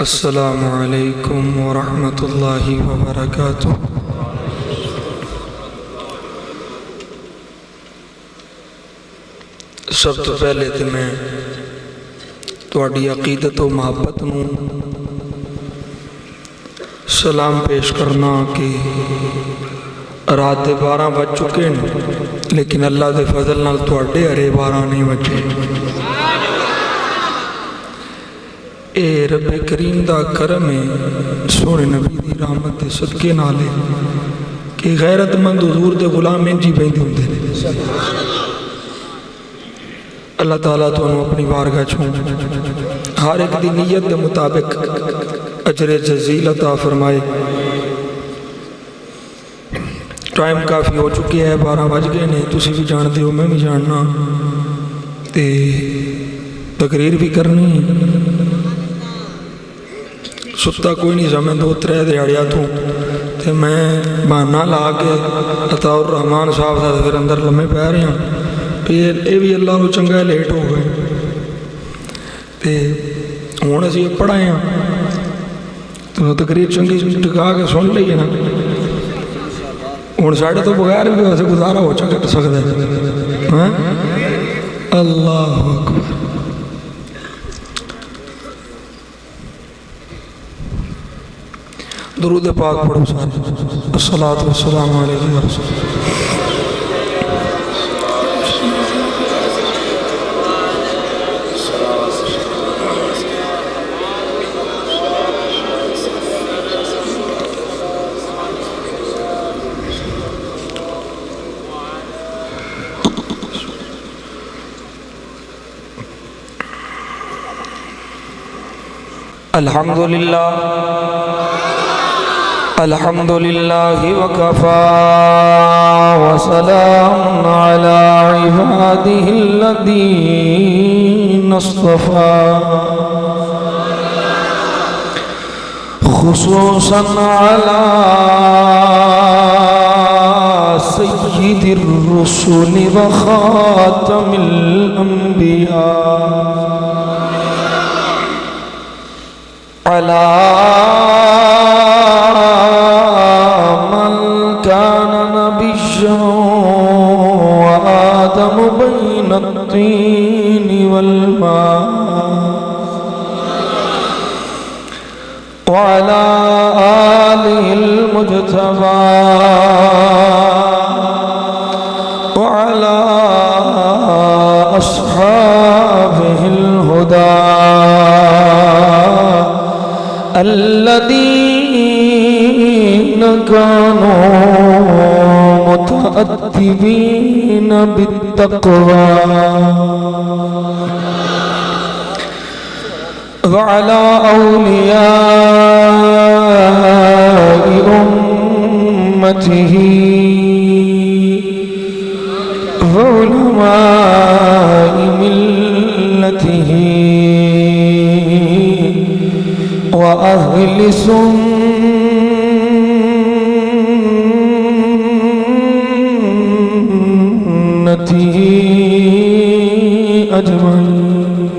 السلام علیکم ورحمۃ اللہ وبرکاتہ۔ سب تو پہلے تو میں تہاڈی عقیدت و محبت نو سلام پیش کرنا کہ رات دے 12 بج چکے ہیں، لیکن اللہ دے فضل نال تہاڈے ارے 12 نہیں بجے۔ اے رب کریم دا کرم ہے، سونے نبی دی رحمت دے صدقے نالے کہ غیرت مند حضور دے غلام انجی بیندے ہوندے نے۔ اللہ تعالیٰ تو انہوں اپنی بارگاہ چھوں ہر ایک دی نیت دے مطابق اجر جزیل عطا فرمائے۔ ٹائم کافی ہو چکے ہے، 12 بج گئے نے، تسی بھی جان دے ہو، میں بھی جاننا تے تقریر بھی کرنی ہے۔ ستا کوئی نہیں سمیں 2-3 دیہڑیاں تو میں بہانہ لا کے عطا الرحمان صاحب دا پھر اندر لمحے پہ رہے ہیں، یہ بھی اللہ کو چنگا لیٹ ہو گئے تے ہوں اسی پڑھائے ہیں تو تقریر چنگی ٹکا کے سن لئیے نا۔ ہوں ساڑھے تو بغیر بھی ویسے گزارا ہو سکتا ہے۔ اللہ اکبر۔ درود پاک پڑھو سارے۔ الصلاۃ والسلام علیہ وسلم۔ الحمدللہ الحمدللہ وکفا وسلام علی عبادہ الذین اصطفیٰ، خصوصاً علی سید الرسل وخاتم الانبیاء، علی من كان نبيا وآدم بين الطين والماء، وعلى آله المجتبى، وعلى أصحابه الهدى الذين كانوا متأدبين بالتقوى، وعلى أولياء أمته وعلماء ملته وأهل سنته أجمعين،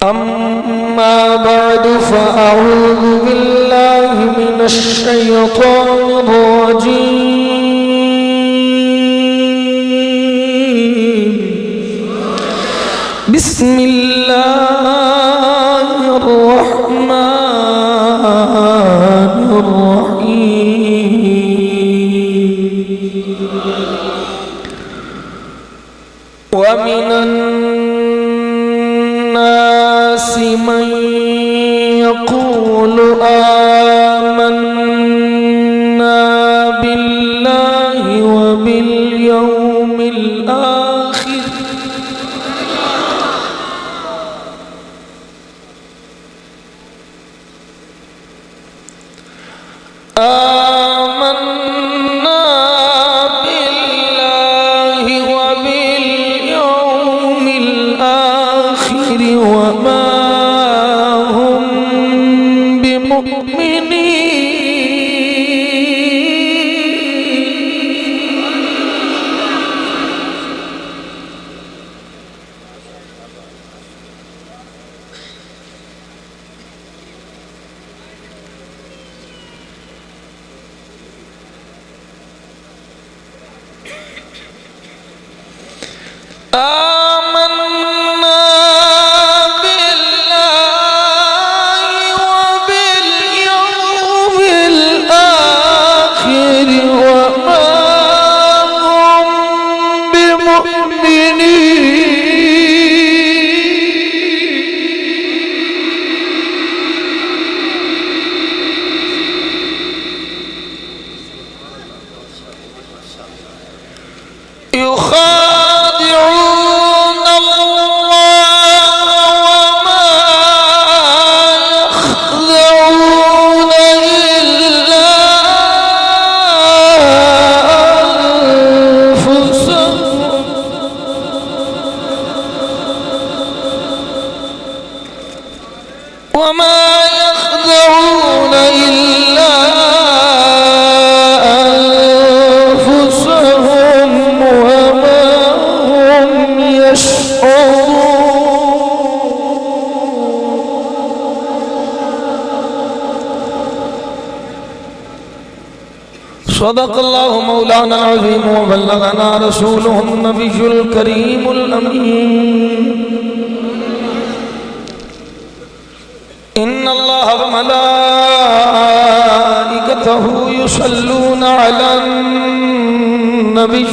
أما بعد فأعوذ بالله من الشيطان الرجيم، بسم الله الرحمن الرحيم، ومن الناس من يقول آمنا بالله وباليوم الآخر آمنا بالله وباليوم الآخر وما هم بمؤمنين، صدق اللہ مولانا العظیم وبلغنا رسولہ النبی الکریم الامین ان اللہ وملائکتہ یصلون علی النبی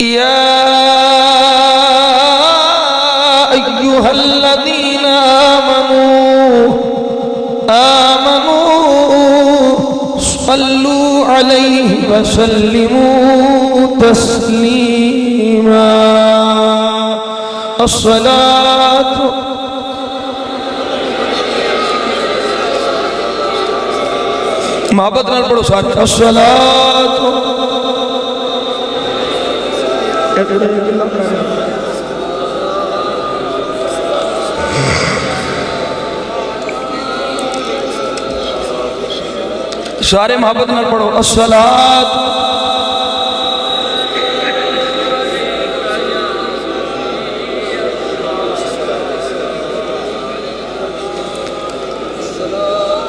یا ایہا الذین آمنوا صلوا علیہ وسلموا تسلیما الصلاة محبت نال پڑھو ساتھ الصلاة سارے محبت نال پڑھو الصلاة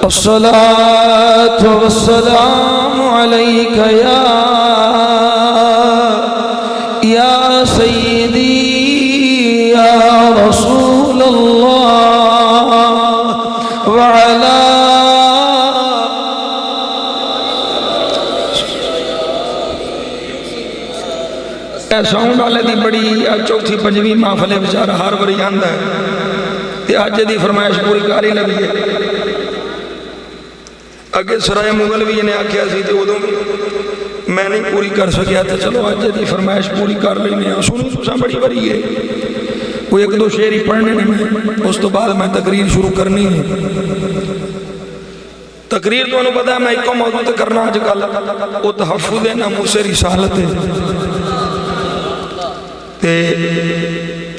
الصلاة والسلام عليك يا سيدي يا رسول الله وعلى ساؤنڈ والے دی بڑی چوتھی پنجویں محفل بیچارہ ہر باری آندا ہے تے اج دی فرمائش پوری کاری لگی ہے اگے سرائے مغل بھی انہیں آکھیا سی تے ادوں میں نہیں پوری کر سکیا تے چلو اج دی فرمائش پوری کر لینے ہیں سنو تساں بڑی بڑی ہے کوئی ایک دو شعر ہی پڑھنے نے میں اس تو بعد میں تقریر شروع کرنی ہے تقریر تو انہوں پتا ہے میں ایک کو موضوع تے کرنا آج کل وہ تحفظ ناموس رسالت ہے تے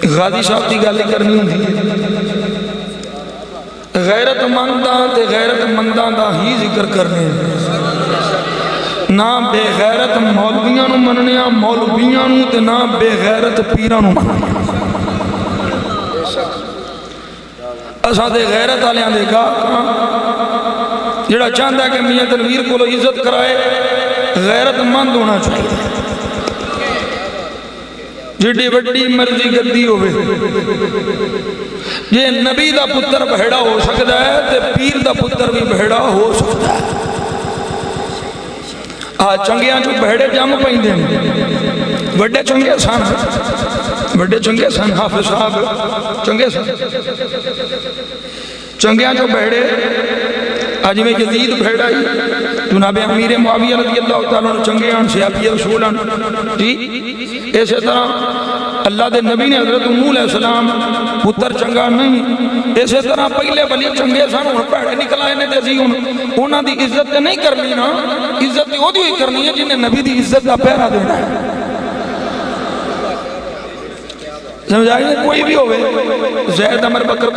غازی صاحب کی گل کرنی ہوندی ہے غیرت منداں تے غیرت منداں دا ہی ذکر کرنے نہ بے غیرت مولویاں نو مننے مولویاں نو تے نہ بے غیرت پیراں نو مننے اساں تے غیرت والیاں دے گاہ جڑا چاہندا ہے کہ میاں تنویر کو عزت کرائے غیرت مند ہونا چاہیے جڑی وڈی مرضی گدی ہوئے یہ نبی دا پتر بہڑا ہو سکتا ہے تے پیر دا پتر بھی بہڑا ہو سکتا ہے چنگیاں جو بہڑے جم پہندے ہیں وڈے چنگے سن حافظ صاحب چنگے سن چنگیاں جو بہڑے آج میں جدید بھیڑا ہی جناب امیر معاویہ رضی اللہ تعالیٰ عنہ چنگے آن سیابی رسول آن جی ایسے طرح اللہ دے نبی نے حضرت امو علیہ السلام پتر چنگا نہیں ایسے طرح پہلے ولی چنگے سن ان پیڑے نکلائے نے دیسی انہاں دی عزت نہیں کرنی نا عزت وہ دی کرنی ہے جنہیں نبی دی عزت کا پیرا دینا ہے سمجھائیں کوئی بھی ہوئے زید عمر بکر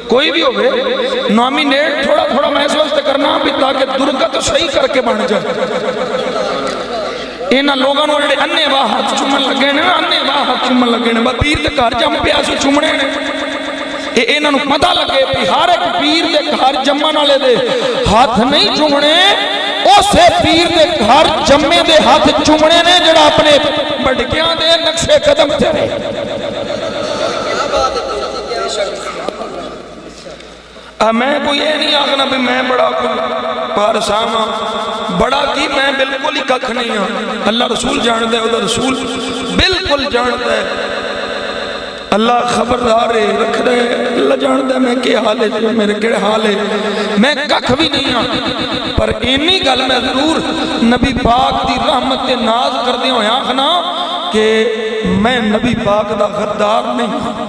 کوئی بھی ہوئے نامینیٹ تھوڑا تھوڑا میں اس وقت کرنا بھی تاکہ درگت صحیح کر کے بن جائے اینا لوگاں نے انے واہ ہاتھ چومن لگے نے انے واہ ہاتھ چومن لگے نے پیر دے گھر جم پیا سی چومنے نے انہاں نوں پتہ لگے کہ ہر ایک پیر دے گھر جمن والے دے ہاتھ نہیں چومنے اسے پیر دے گھر جمے دے ہاتھ چومنے نے جڑا اپنے بڑکیاں دے نقشے قدم تے رہے میں کوئی یہ نہیں آگنا بھی میں بڑا پارساما بڑا کی میں بالکل ہی ککھ نہیں ہوں اللہ رسول جانتا ہے ادھر رسول بالکل جانتا ہے اللہ خبردار ہے رکھ رہے اللہ جانتا ہے میں کیا حال ہے میرے کڑے حال ہے میں ککھ بھی نہیں ہوں پر اینی گل میں ضرور نبی پاک دی رحمت ناز کر دیا ہوں آخنا کہ میں نبی پاک دا غدار نہیں ہوں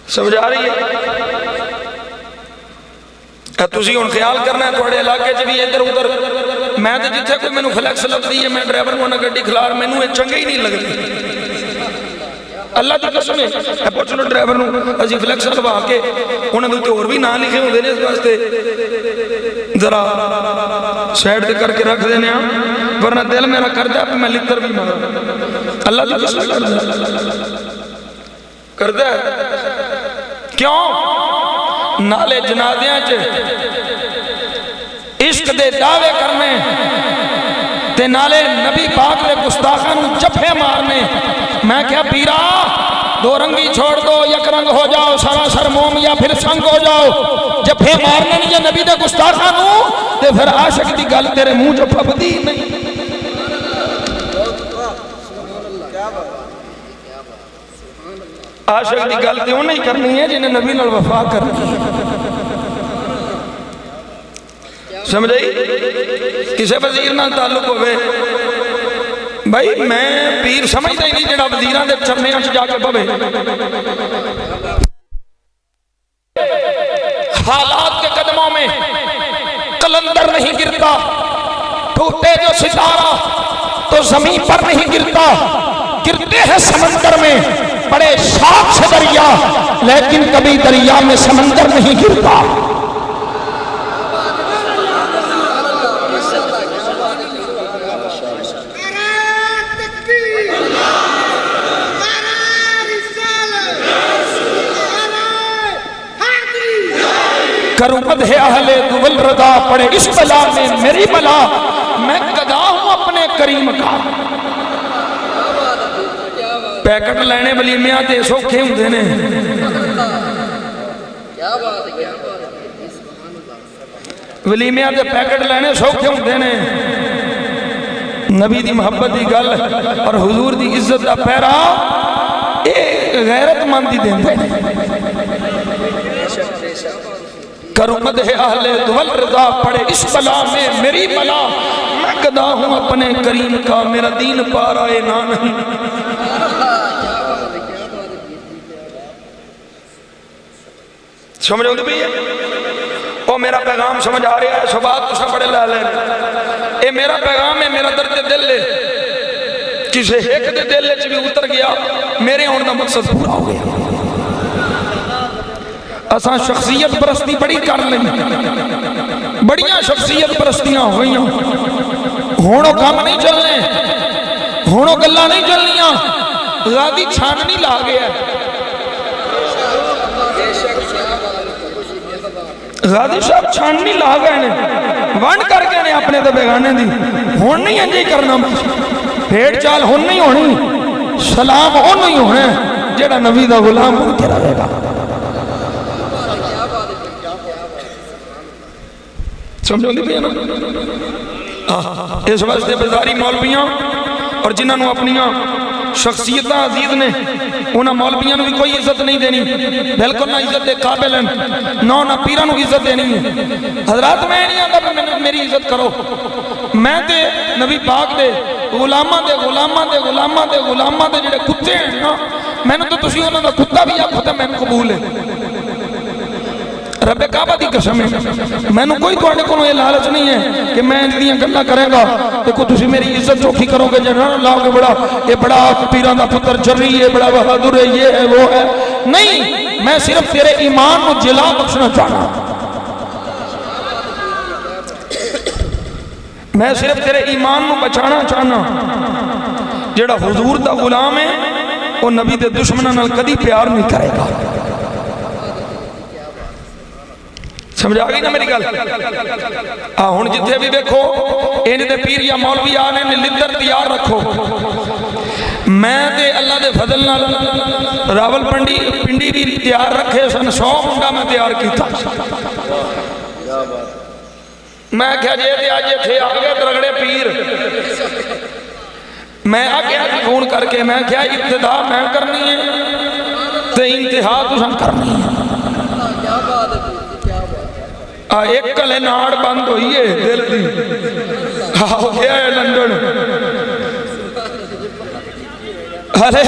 سمجھا رہی ہے تُسی ان خیال کرنا ہے توڑے علاقے جب بھی ادھر ادھر میں تو جتھے کوئی میں فلیکس لگتی ہے میں ڈرائیور کو نہ گڈی کھلار میں نے چنگے ہی نہیں لگتی اللہ دی قسم ہے پوچھو ڈرائیور ازی فلیکس لگوا کے انہوں نے اور بھی نہ لکھے ہوندے نے اس واسطے ذرا سائڈ کر کے رکھ دینے ورنہ دل میرا کر دیا کہ میں لتر بھی مارا اللہ کی قسم کر دیا کیوں نالے جنازیاں عشق دے دعوے کرنے تے نالے نبی پاک دے گستاخاں نوں جفے مارنے میں کیا پیرا دو رنگی چھوڑ دو یک رنگ ہو جاؤ سراسر موم یا پھر سنگ ہو جاؤ جفے مارنے نہیں نبی دے گستاخاں نوں تے پھر عاشق دی گل تیرے منہ چ پھبدی نہیں عاشق دی گل تے انہیں کرنی ہے جنہیں نبی نال وفا کرنی ہے سمجھائی کسے وزیر نال تعلق ہوئے بھائی میں پیر سمجھتا ہی نہیں جڑا وزیران دے چرنیاں سے جا کے بھوے حالات کے قدموں میں قلندر نہیں گرتا ٹوٹے جو ستارہ تو زمین پر نہیں گرتا گرتے ہیں سمندر میں بڑے شاخ سے دریا لیکن کبھی دریا میں سمندر نہیں گرتا کروں مدح اہل دول رضا پڑے اس بلا میں میری بلا میں گدا ہوں اپنے کریم کا پیکٹ لینے ولیمیاں تے سوکھے ہوں دینے ولیمیاں تے پیکٹ لینے سوکھے ہوں دینے نبی دی محبت دی گل اور حضور دی عزت دا پیرا ایک غیرت مندی دیندے کروں مدح اہل دول رضا پڑے اس بلا میں میری بلا میں گدا ہوں اپنے کریم کا میرا دین پارا نہ نہیں سمجھو بھی ہے وہ میرا پیغام سمجھ آ رہا ہے سبات تو بڑے لے لے اے میرا پیغام ہے میرا درد دل لے کسے ایک دے دل لے بھی اتر گیا میرے ہون دا مقصد پورا ہو گیا اساں شخصیت پرستی بڑی کر لیں بڑیاں شخصیت پرستیاں ہوئیاں ہونوں کام نہیں چلنے ہونوں گلہ نہیں چلنیاں غادی چھاننی لا گیا غادی صاحب چھاننی لا گئے نے وانڈ کر گئے نے اپنے دے بیگانے دی ہون نہیں انجی کرنا بھیڑ چال ہون نہیں ہونی سلام ہون نہیں ہونے جیڑا نبی دا غلام ہو کے رہے گا سمجھو نہیں بھی ہے نا اس واسطے بزاری مولویاں اور جنہاں نو اپنیاں شخصیتاں عزیز نے انہاں مولویاں نو بھی کوئی عزت نہیں دینی بلکل نہ عزت دے قابل ہیں نہ پیران نو عزت دینی ہے حضرات میں نہیں آتا کہ میری عزت کرو میں تے نبی پاک دے غلامہ دے غلامہ دے غلامہ دے غلامہ دے جڑے کتے ہیں نا میں نے تو تسی انہاں دا کتا بھی آکھو تے میں قبول ہے رب کعبہ دی قسم ہے میں نے کوئی توڑے کو یہ لالچ نہیں ہے کہ میں اندیاں گلہ کریں گا دیکھو تسی میری عزت چوکھی کرو گے جنہاں لاؤ گے بڑا یہ بڑا پیران دا پتر جری ہے بڑا بہادر ہے یہ ہے وہ ہے نہیں میں صرف تیرے ایمان کو جلا بخشنا چاہنا میں صرف تیرے ایمان کو بچانا چاہنا جڑا حضور دا غلام ہے وہ نبی دے دشمنہ نال کدی پیار نہیں کرے گا سمجھا گئی نا میری گل ہن جتھے بھی دیکھو ان دے پیر یا مولوی آنے نے لدر تیار رکھو میں تے اللہ دے فضل نال راول پنڈی بھی تیار رکھے سن 100 منڈا میں تیار کیتا میں کیا جے تے آج تھے آگے درگڑے پیر میں آگے فون کر کے میں کیا ابتدا میں کرنی ہے تے انتہا تو سن کرنی ہے ایک کلے ناڑ بند ہوئی ہے دل دی ہو گیا ہے لندن ارے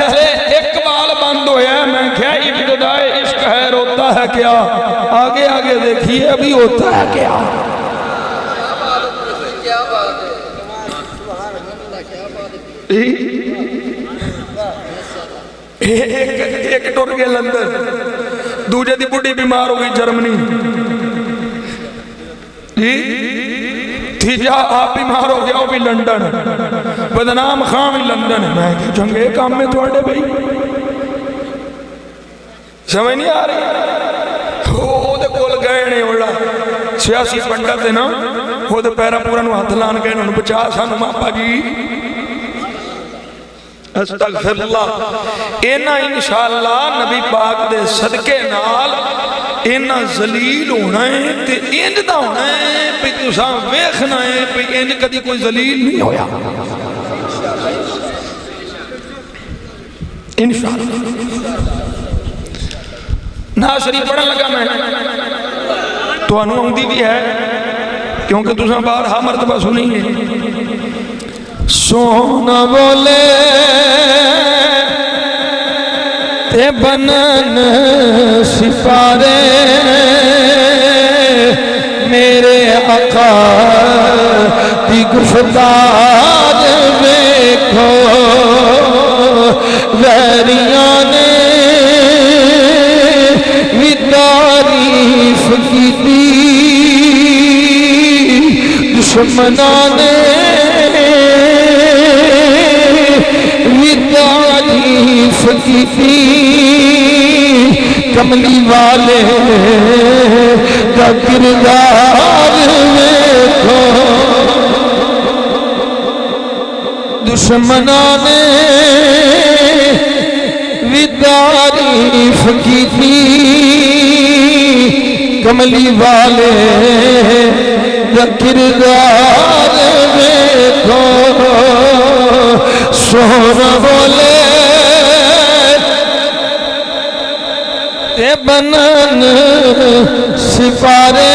ایک بال بند ہویا ہے میں کیا ابتدائے عشق ہے روتا ہے کیا آگے آگے دیکھیے ابھی ہوتا ہے کیا ایک ٹور گئے لندن دوجہ دی بڑی بیمار ہو گئی جرمنی جی تیجا آپ بیمار ہو گیا وہ بھی لندن، بدنام خان بھی لندن ہے۔ میں کہ چنگے کام میں تھوڑے بھائی سمجھ نہیں آ رہی؟ وہ دے کول گئے نے اولا سیاسی پنڈت ہے نا، وہ دے پیرا پورا نو ہاتھ لان گئے انہوں بچا سانو ماپا جی استغفر اللہ۔ اینا انشاءاللہ نبی پاک دے صدقے نال اینا ذلیل ہونا ہے تے انج دا ہونا ہے پہ تساں ویکھنا ہے پہ انج کدی کوئی ذلیل نہیں ہویا انشاءاللہ۔ نا شریف پڑھن لگا میں تو انہوں آؤں دی بھی ہے کیونکہ تساں بارہا مرتبہ سنی ہے۔ سونا بولے تے بنن سپارے میرے آقا دی گفتار ویکھو ویریاں نے بھی تعریف کیتی دشمناں نے بھی تعریف کیتی کملی والے کا کردار ویکھو دشمناں نے بھی تعریف کیتی کملی والے کا کردار ویکھو سونا بولے تے بنن سپارے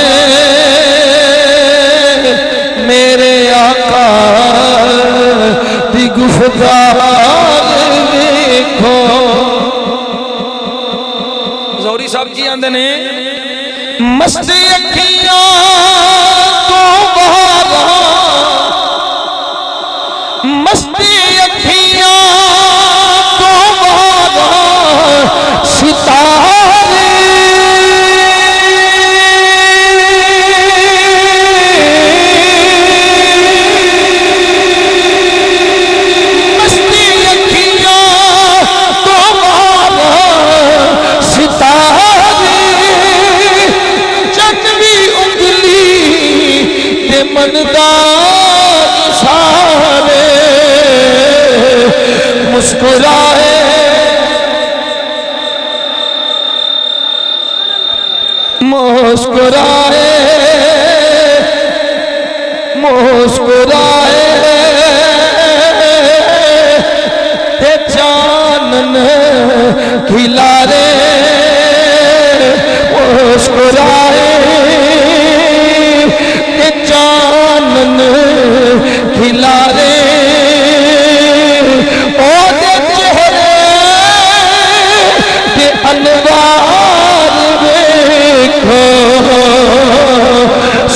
میرے آقا دی گفتار ویکھو۔ زوری صاحب جی آندے نے مستی اکھیاں تو بہارا مستی اکھیاں تو بہارا ستارے سارے مسکرائے مسکرائے مسکرائے تے چانن کھلارے مسکرائے چانن کھلارے او دے چہرے دے انوار ویکھو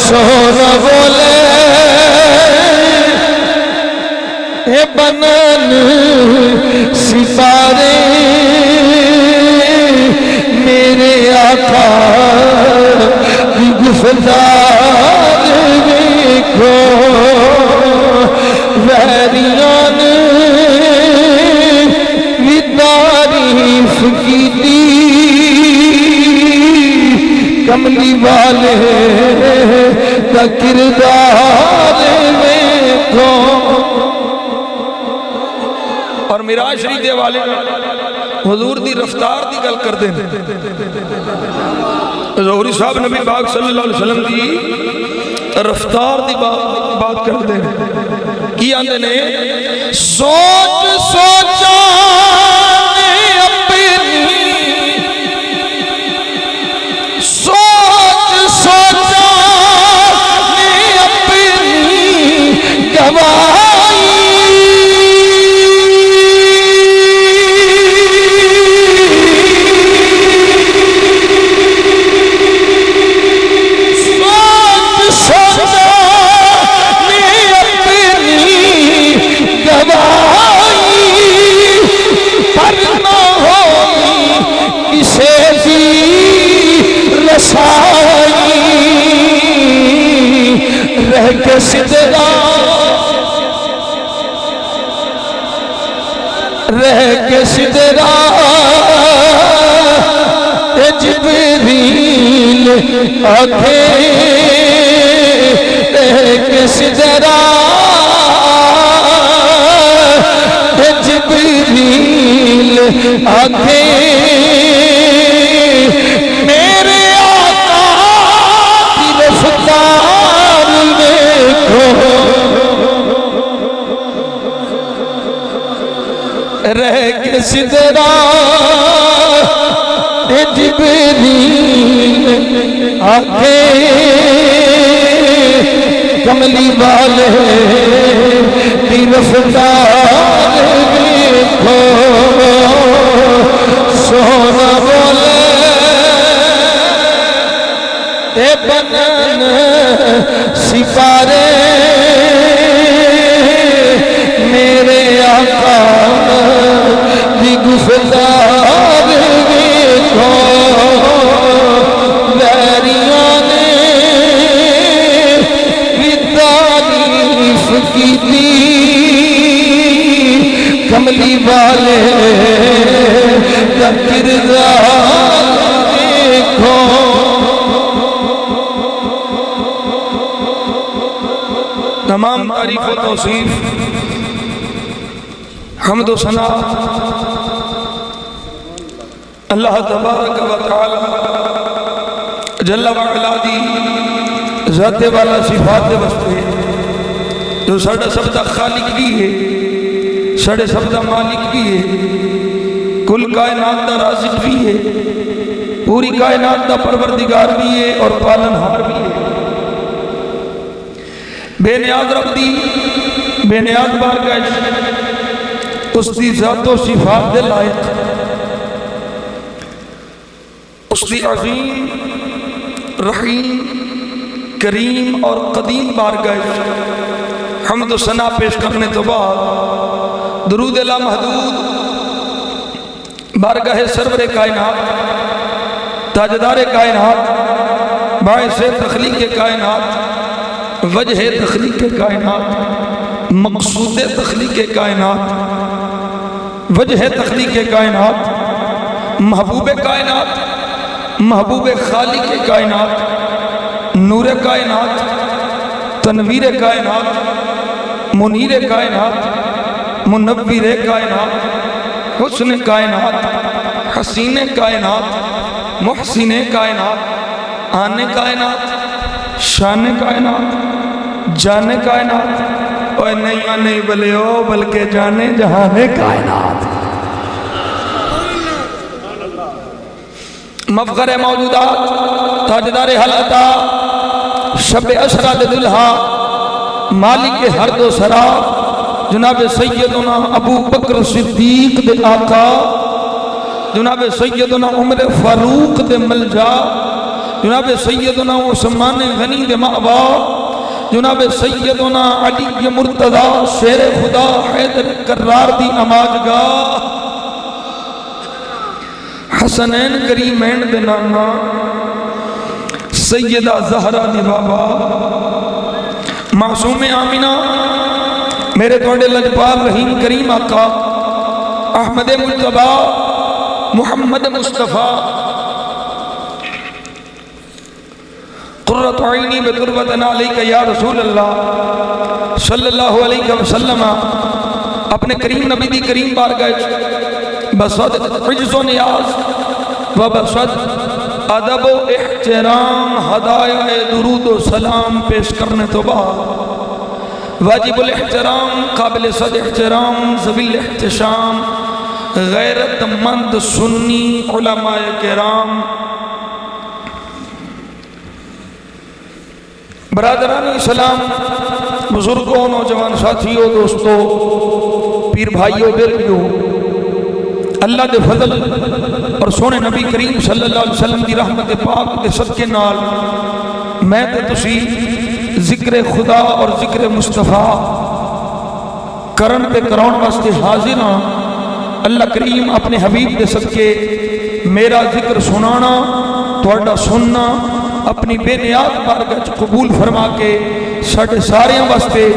سونا بولے اے بنن سپارے میرے آقا دی گفتار ویکھو ویریاں نے بھی تعریف کیتی کملی والے کا کردار ویکھو۔ اور معراج شریف دے والے حضور دی رفتار دی گل کر دیں ظہوری صاحب نبی پاک صلی اللہ علیہ وسلم دی رفتار دی بات کر دیں کی آندے نے سوچ سوچا نے اپنی سوچ سوچا نے اپنی گواہی گواہی آنکھیں کس طرح جبریل آنکھیں میرے آقا کی رفتار دیکھو رہ کس طرح جبریل آنکھیں کملی والے کی رفتار دیکھو سونا بولے اے بنن سپارے میرے آقا دی گفتار دیکھو ویریاں نے بھی تعریف کی تھی کملی والے کا کردار دیکھو تمام تعریف و توصیف حمد و ثنا اللہ تبارک و تعالی جل وعلا دی ذات والا صفات واسطے جو ساڈا سب دا خالق بھی ہے ساڈے سب دا مالک بھی ہے کل کائنات دا رازق بھی ہے پوری کائنات دا پروردگار بھی ہے اور پالنہار بھی ہے بے نیاز رب دی بے نیاز بارگاہ اس دی ذات و صفات دے لائق اس دی عظیم رحیم کریم اور قدیم بارگاہ حمد و ثنا پیش کرنے تو بعد درود لا محدود بارگاہ سرور کائنات تاجدار کائنات باعث تخلیق کائنات وجہ تخلیق کائنات مقصود تخلیق کائنات وجہ تخلیق کائنات محبوب کائنات محبوب خالق کائنات نور کائنات تنویر کائنات منیر کائنات منور کائنات حسن کائنات حسین کائنات محسن کائنات آنے کائنات شان کائنات جانے کائنات اور نہیں بلے ہو بلکہ جانے جہانے کائنات مفخر موجودات تاجدار حالتا شب اشراد دلہا مالک ہر دو سرا جناب سیدنا ابو بکر صدیق دے آقا جناب سیدنا عمر فاروق دے ملجا جناب سیدنا عثمان غنی دے مأوا جناب سیدنا علی مرتضی شیر خدا حیدر کرار دی اماجگاہ حسنین کریمین دے نانا سیدہ زہرہ دی بابا معصوم آمینہ میرے توڑے لجپال رحیم کریم آقا احمد مجتبہ محمد مصطفیٰ قرۃ عینی بتربتنا علیکہ یا رسول اللہ صلی اللہ علیہ وسلم اپنے کریم نبی دی کریم بارگاہ بصد عجز و نیاز و بصد ادب و احترام ہدایہ درود و سلام پیش کرنے تو بعد واجب الاحترام قابل صد احترام ذوی الاحتشام غیرت مند سنی علماء کرام برادران اسلام بزرگوں نوجوان ساتھیوں دوستوں پیر بھائیوں بیلیوں اللہ دے فضل اور سونے نبی کریم صلی اللہ علیہ وسلم دی رحمت پاک دے صدقے نال میں تے تسی ذکر خدا اور ذکر مصطفیٰ کرن تے کراؤن واسطے حاضر ہاں اللہ کریم اپنے حبیب دے صدقے میرا ذکر سنانا توڑا سننا اپنی بے نیاز بارگاہ قبول فرما کے ساڑھے سارے واسطے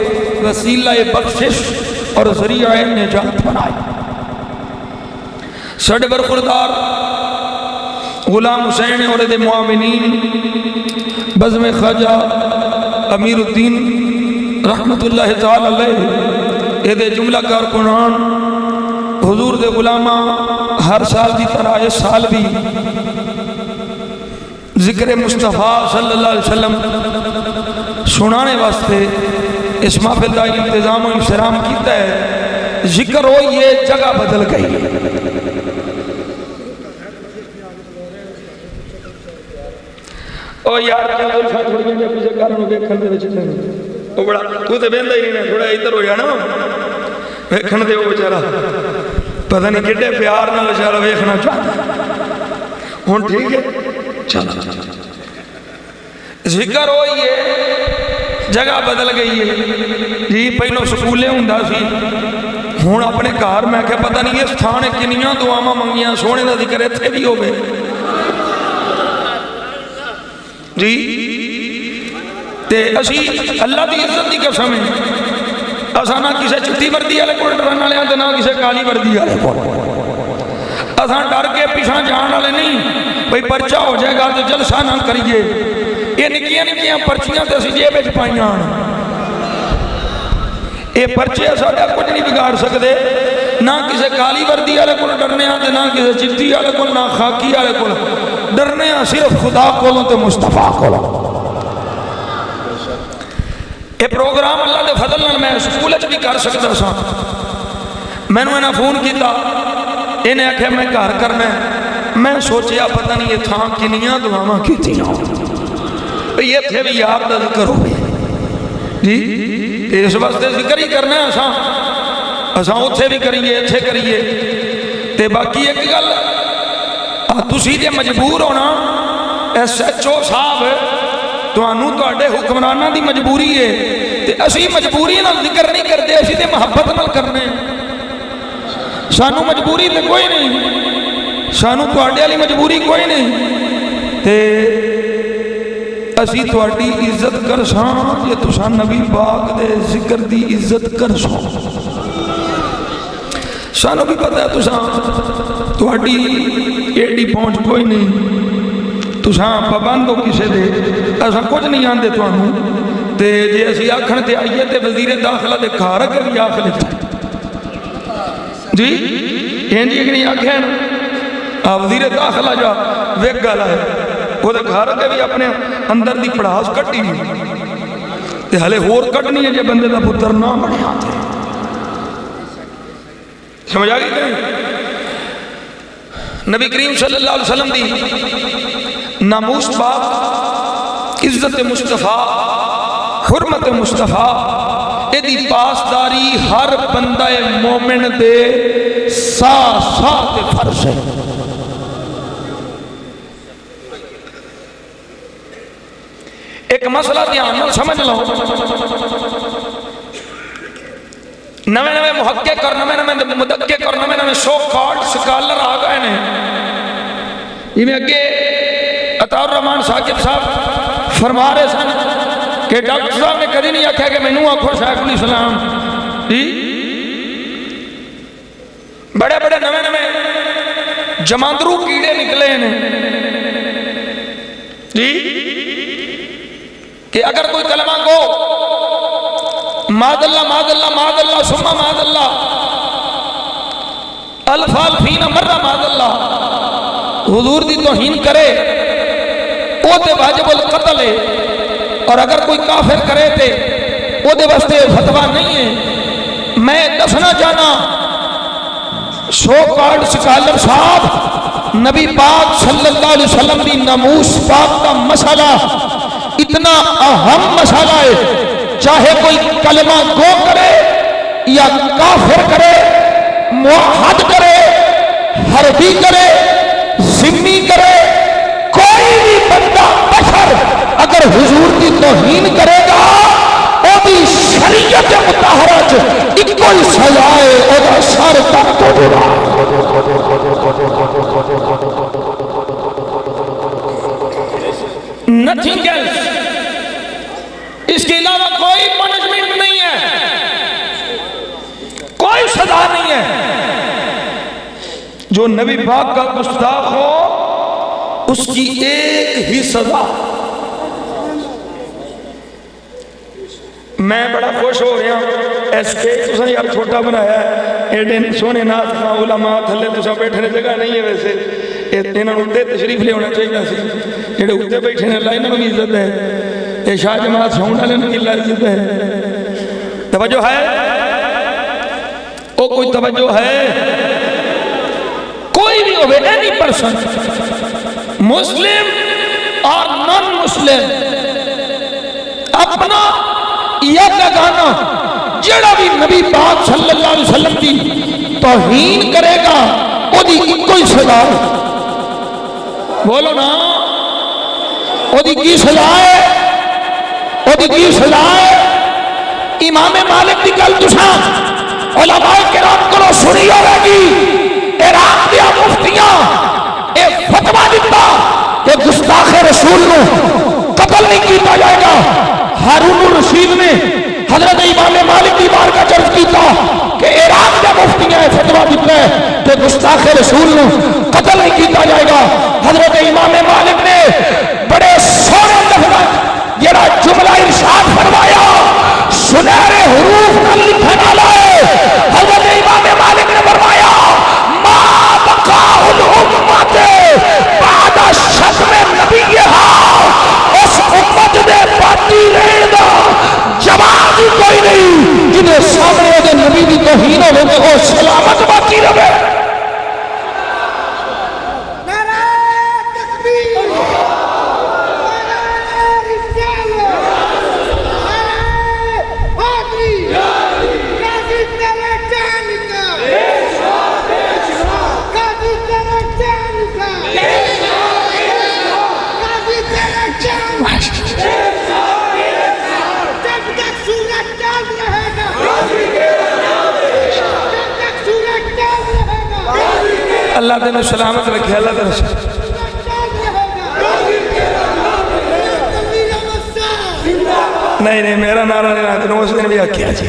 وسیلہ بخشش اور ذریعہ نجات بنائے ساڑھے برخوردار غلام حسین اور دے معاونین بزم خواجہ امیر الدین رحمت اللہ تعالی علیہ یہ جملہ کارکنان حضور دے غلامہ ہر سال دی طرح اس سال بھی ذکر مصطفیٰ صلی اللہ علیہ وسلم سنانے واسطے اس محفل کا انتظام و احترام کیتا ہے. ذکر ہو یہ جگہ بدل گئی. او یار تھوڑی جی پیچھے کارن ویکھن دے وچ او بڑا تو تے بہندا ہی نہیں تھوڑا ادھر ہو جانا ویکھن دے. او بیچارہ پتہ نہیں کڈے پیار نال بیچارہ ویکھنا چاہتا. ہن ٹھیک ہے چلو ذکر ہو یہ جگہ بدل گئی ہے جی. پہلو سکولے ہوندا سی ہن اپنے گھر میں کہ پتہ نہیں اس تھانے کنیاں دعاواں منگیاں سونے دا ذکر ایتھے بھی ہوے جی. تے اسی اللہ دی عزت دی قسم ہے اساں نہ کسے چٹی وردی والے کول ڈرن والے تے نہ کسے کالی وردی والے کول. اساں ڈر کے پیچھے جان والے نہیں بھئی پرچہ ہو جائے گا تو جلسہ نہ کریے. یہ نکیاں نکیاں پرچیاں تے اسی جیب وچ پائیاں یہ پرچے ساڈا کچھ نہیں بگاڑ سکتے. نہ کسے کالی وردی والے کول ڈرنے تے نہ کسے چٹی والے کول نہ خاکی والے کول ڈرنے صرف خدا کولوں تے مصطفیٰ کولوں. یہ پروگرام اللہ دے فضل نال میں سکول وچ بھی کر سکتا سا. مینوں انہاں فون کیتا انہیں آخیا میں گھر کرنا ہے. میں سوچیا پتہ نہیں یہ تھاں کنیاں دعاواں کیتیاں یہ اتنے بھی یاد دا ذکر ہو جی. اس واسطے ذکر ہی کرنا ہے اساں اتنے بھی کریے اتنے کریے. تے باقی ایک گل تسی جے مجبور ہونا ایس ایچ او صاحب تانوں تواڈے حکمراناں دی مجبوری ہے تے اسی مجبوری نال ذکر نہیں کرتے اسی تے محبت نال کرنے. سانوں مجبوری تے کوئی نہیں سانوں تواڈے والی مجبوری کوئی نہیں تے اسی تواڈی عزت کرساں جے تساں نبی پاک دے ذکر دی عزت کرسو. سانوں بھی پتہ ہے تساں تواڈی ایڈی پہنچ کوئی نہیں تساں پابند ہو کسے دے اساں کچھ نہیں آندے تانوں. تے جے اسی آکھن تے آئیے تے وزیر داخلہ دے گھر اگے بھی آکھ لیتے جی. انج ایک نہیں آکھیا وزیر داخلہ جا ویک گل ہے وہ گھر کے بھی اپنے اندر دی پڑاس کٹی تے ہلے ہور کٹنی ہے جے بندے دا پتر نہ بنیا تھے. سمجھ آ گئی کہ نبی کریم صلی اللہ علیہ وسلم دی ناموس پاک عزت مصطفیٰ حرمت مصطفیٰ اے دی پاسداری ہر بندہ مومن دے ساتھ فرض ہے. ایک مسئلہ دھیان نال سمجھ لو. نویں نویں محقق اور نویں نویں مدقق اور نویں نویں سو کارڈ سکالر آ گئے ہیں. یہ اگے عطا الرحمان ثاقب صاحب فرما رہے سن کہ ڈاکٹر صاحب نے کدی نہیں آکھا کہ مینوں آکھو شیخ الاسلام جی. بڑے بڑے نویں نویں جماندرو کیڑے نکلے ہیں جی کہ اگر کوئی کلمہ گو ماد اللہ ثم ماد اللہ الفال فین مرہ ماد اللہ حضور دی توہین کرے وہ تے واجب القتل ہے. اور اگر کوئی کافر کرے تے وہ دے واسطے فتویٰ نہیں ہے. میں دسنا چاہنا سو کارڈ سکالر صاحب نبی پاک صلی اللہ علیہ وسلم دی ناموس پاک کا مسئلہ اتنا اہم مسئلہ ہے. چاہے کوئی کلمہ گو کرے یا کافر کرے موحد کرے حربی کرے ذمی کرے کوئی بھی بندہ بشر اگر حضور کی توہین کرے گا وہ بھی شریعت مطہرہ ایک کوئی سزا ہے وہ سر تک تو برا نتھنگ ایلس. اس کے علاوہ کوئی پنشمنٹ نہیں ہے کوئی سزا نہیں ہے. جو نبی پاک کا گستاخ ہو اس کی ایک ہی سزا میں بڑا خوش ہو رہا ہوں اس سٹیج تساں یار چھوٹا بنایا ہے ایڈے سونے نات علماء تھلے تساں بیٹھنے جگہ نہیں ہے ویسے انہاں نوں تے تشریف لے ہونا چاہیے سی جڑے اوتے بیٹھے نے اللہ انہاں نوں بھی عزت ہے یہ شاہ جماعت ساؤنڈ والے نوں اللہ عزت ہے توجہ ہے او کوئی توجہ ہے کوئی بھی ہوئے اینی پرسن مسلم اور نان مسلم اپنا یہ لگانا جڑا بھی نبی پاک صلی اللہ علیہ وسلم کی توہین کرے گا وہ دی کوئی سزا ہے بولو نا وہ دی کی سزا ہے وہ دی کی سزا ہے امام مالک دی گل تساں علماء کرام کو سنی ہوے گی عراق دیا مفتیاں ایک فتویٰ دیتا کہ گستاخ رسول نو قتل نہیں کیتا جائے گا ہارون الرشید نے حضرت امام مالک کی بار کا چرچ کیتا کہ عراق دیا مفتیاں فتویٰ دیتا ہے کہ گستاخ رسول نو قتل نہیں کیتا جائے گا حضرت امام مالک نے بڑے سونے لفظ یہ جملہ ارشاد فرمایا سنہرے حروف کا لکھنے والا ہے حضرت امام مالک نے فرمایا ما بقاء الامت بعد شتم نبیہا اس امت دے باقی رہن دا جواب ہی کوئی نہیں جنہیں سامنے دے نبی دی توہین ہوگی وہ سلامت باقی رہے اللہ تینے سلامت رکھے اللہ تینے نہیں میرا نعرہ نہیں رہا تینے اس دن بھی کیا جی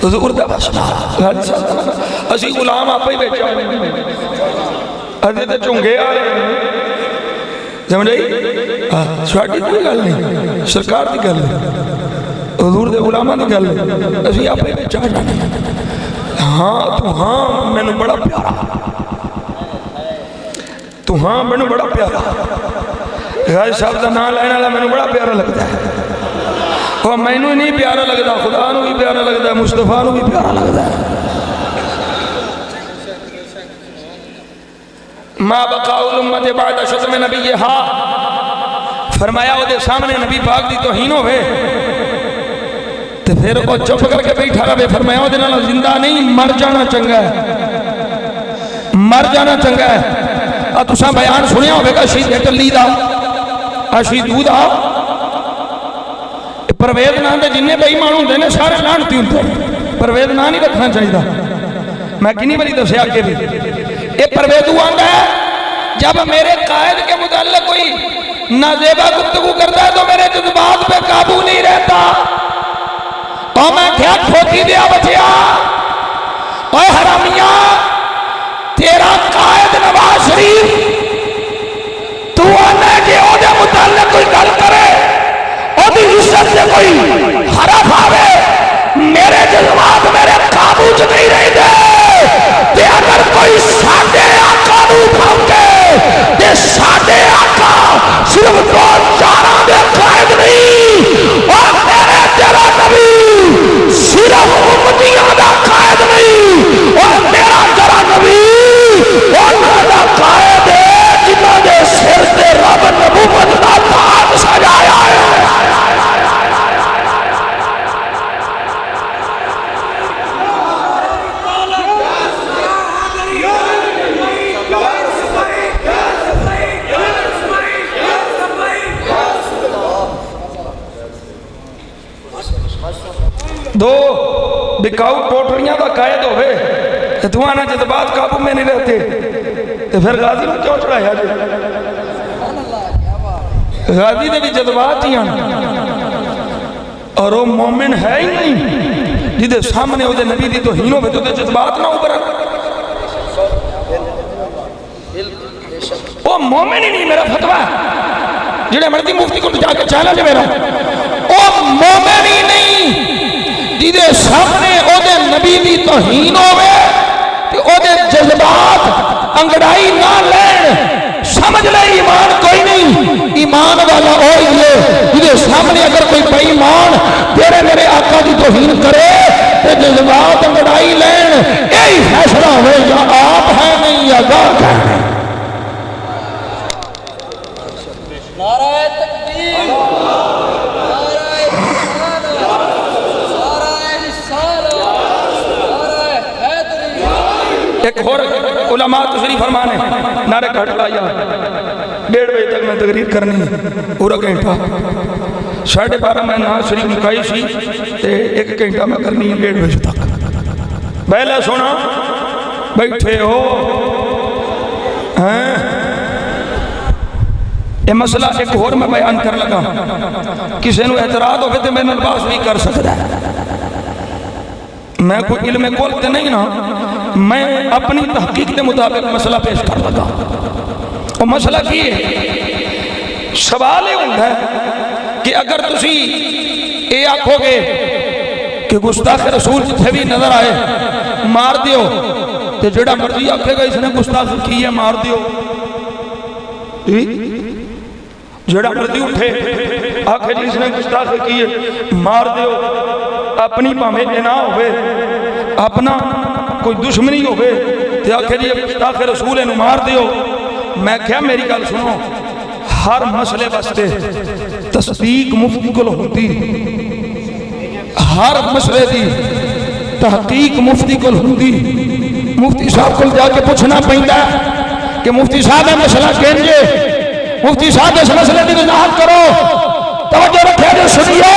حضور دا بسنا اسی غلام آپ ہی بیچا ادھے تے چونگے آ رہے ہیں سمجھ رہی سواٹی کوئی گل نہیں سرکار دی گل نہیں حضور دے غلامہ دی گل نہیں اسی آپ ہی بیچا جانے ہاں تو ہاں میں نے بڑا پیارا تو ہاں میں نے بڑا پیارا غازی صاحب دا نام لینے والا میں نے بڑا پیارا لگتا ہے اور میں نے نہیں پیارا لگتا خدا نو بھی پیارا لگتا ہے مصطفیٰ نو بھی پیارا لگتا ہے ما بقاء الامت بعد شتم نبیہا فرمایا وہ دے سامنے نبی پاک دی توہین ہوئے تو پھر وہ چپ کر کے بیٹھا رہے فرمایا وہ دے زندہ نہیں مر جانا چنگا ہے مر جانا چنگا ہے تساں بیان سنیا ہوئے گا شہید اٹلی دا شہید دا پرویز نام دے جنہیں بے ایمان ہوندے نے سارے لانتی ہوندے پرویز نام نہیں رکھنا چاہیے میں کنی بری دسیا کے بھی یہ پرویز آندا ہے جب میرے قائد کے متعلق کوئی نازیبہ گفتگو کرتا ہے تو میرے جذبات پہ قابو نہیں رہتا اور میں کیا کھوتی دیا بچیا اوے حرامیاں تیرا قائد نواز شریف تو آنے کہ او دے متعلق کوئی گل کرے او دی عزت سے کوئی حرف آوے میرے جذبات میرے قابو چ نہیں رہی دے تے اگر کوئی ساڈے آقا نو پھونکے تے ساڈے آقا صرف دو چاراں دے قائد نہیں اور میرے تیرا نبی صرف امتیاں دا قائد نہیں اور میرا تیرا نبی اور قائد ہے جنہوں نے سر سے رب نبوت کا تاج سجایا ہے دو بکاؤ پوٹریاں کا قائد ہوئے تو آنا جذبات قابو میں نہیں رہتے تو پھر غازی میں کیوں چڑھایا جائے غازی دے بھی جذبات ہی آنا اور وہ مومن ہے ہی نہیں جدے سامنے وہ دے نبی دی تو ہینوں میں تو دے جذبات نہ اوپر وہ مومن ہی نہیں میرا فتوہ ہے جنہیں مرضی مفتی کو جا کے چالا جائے میرا وہ مومن ہی نہیں جہدے سامنے او دے نبی دی توہین ہوئے تے او دے جذبات انگڑائی نہ لین سمجھ لے ایمان کوئی نہیں ایمان والا ہوئی ہے جہدے سامنے اگر کوئی بے ایمان تیرے میرے آقا دی توہین کرے تے جذبات انگڑائی لین یہی فیصلہ ہوئے یا آپ ہے نہیں یا گاہ ہے نہیں نعرہ تکبیر ایک اور علماء تشریف فرمانے نعرے کھٹ لایا 1:30 بجے تک میں تقریر کرنی پورا گھنٹہ 12:30 میں نہ شریف مکائی سی تے 1 گھنٹہ میں کرنی 1:30 بجے تک پہلے سونا بیٹھے ہو یہ مسئلہ ایک اور میں بیان کر لگا کسی نے اعتراض ہوئے تو میں نے باس بھی کر سکتا ہے میں کوئی علم کولتے نہیں نا میں اپنی تحقیق کے مطابق مسئلہ پیش کر لگا اور مسئلہ کی ہے سوال یہ ہوتا ہے کہ اگر تسی یہ آکھو گے کہ گستاخ رسول جتھے بھی نظر آئے مار دیو تو جڑا مرضی آکھے گا اس نے گستاخ کی ہے مار دیو جڑا مرضی اٹھے آکھے جی اس نے گستاخ کی ہے مار دیو اپنی پامے نہ ہوئے اپنا کوئی دشمنی ہوئے تو آکھے جی گستاخ رسول انہوں مار دیو میں کیا میری گل سنو ہر مسئلے بستے تصدیق مفتی کو ہوتی ہر مسئلے دی تحقیق مفتی کو ہوتی مفتی صاحب کو جا کے پوچھنا پہنتا ہے کہ مفتی صاحب ہے مسئلہ کہنجے مفتی صاحب اس مسئلے کی وضاحت کرو توجہ رکھے جو سنیے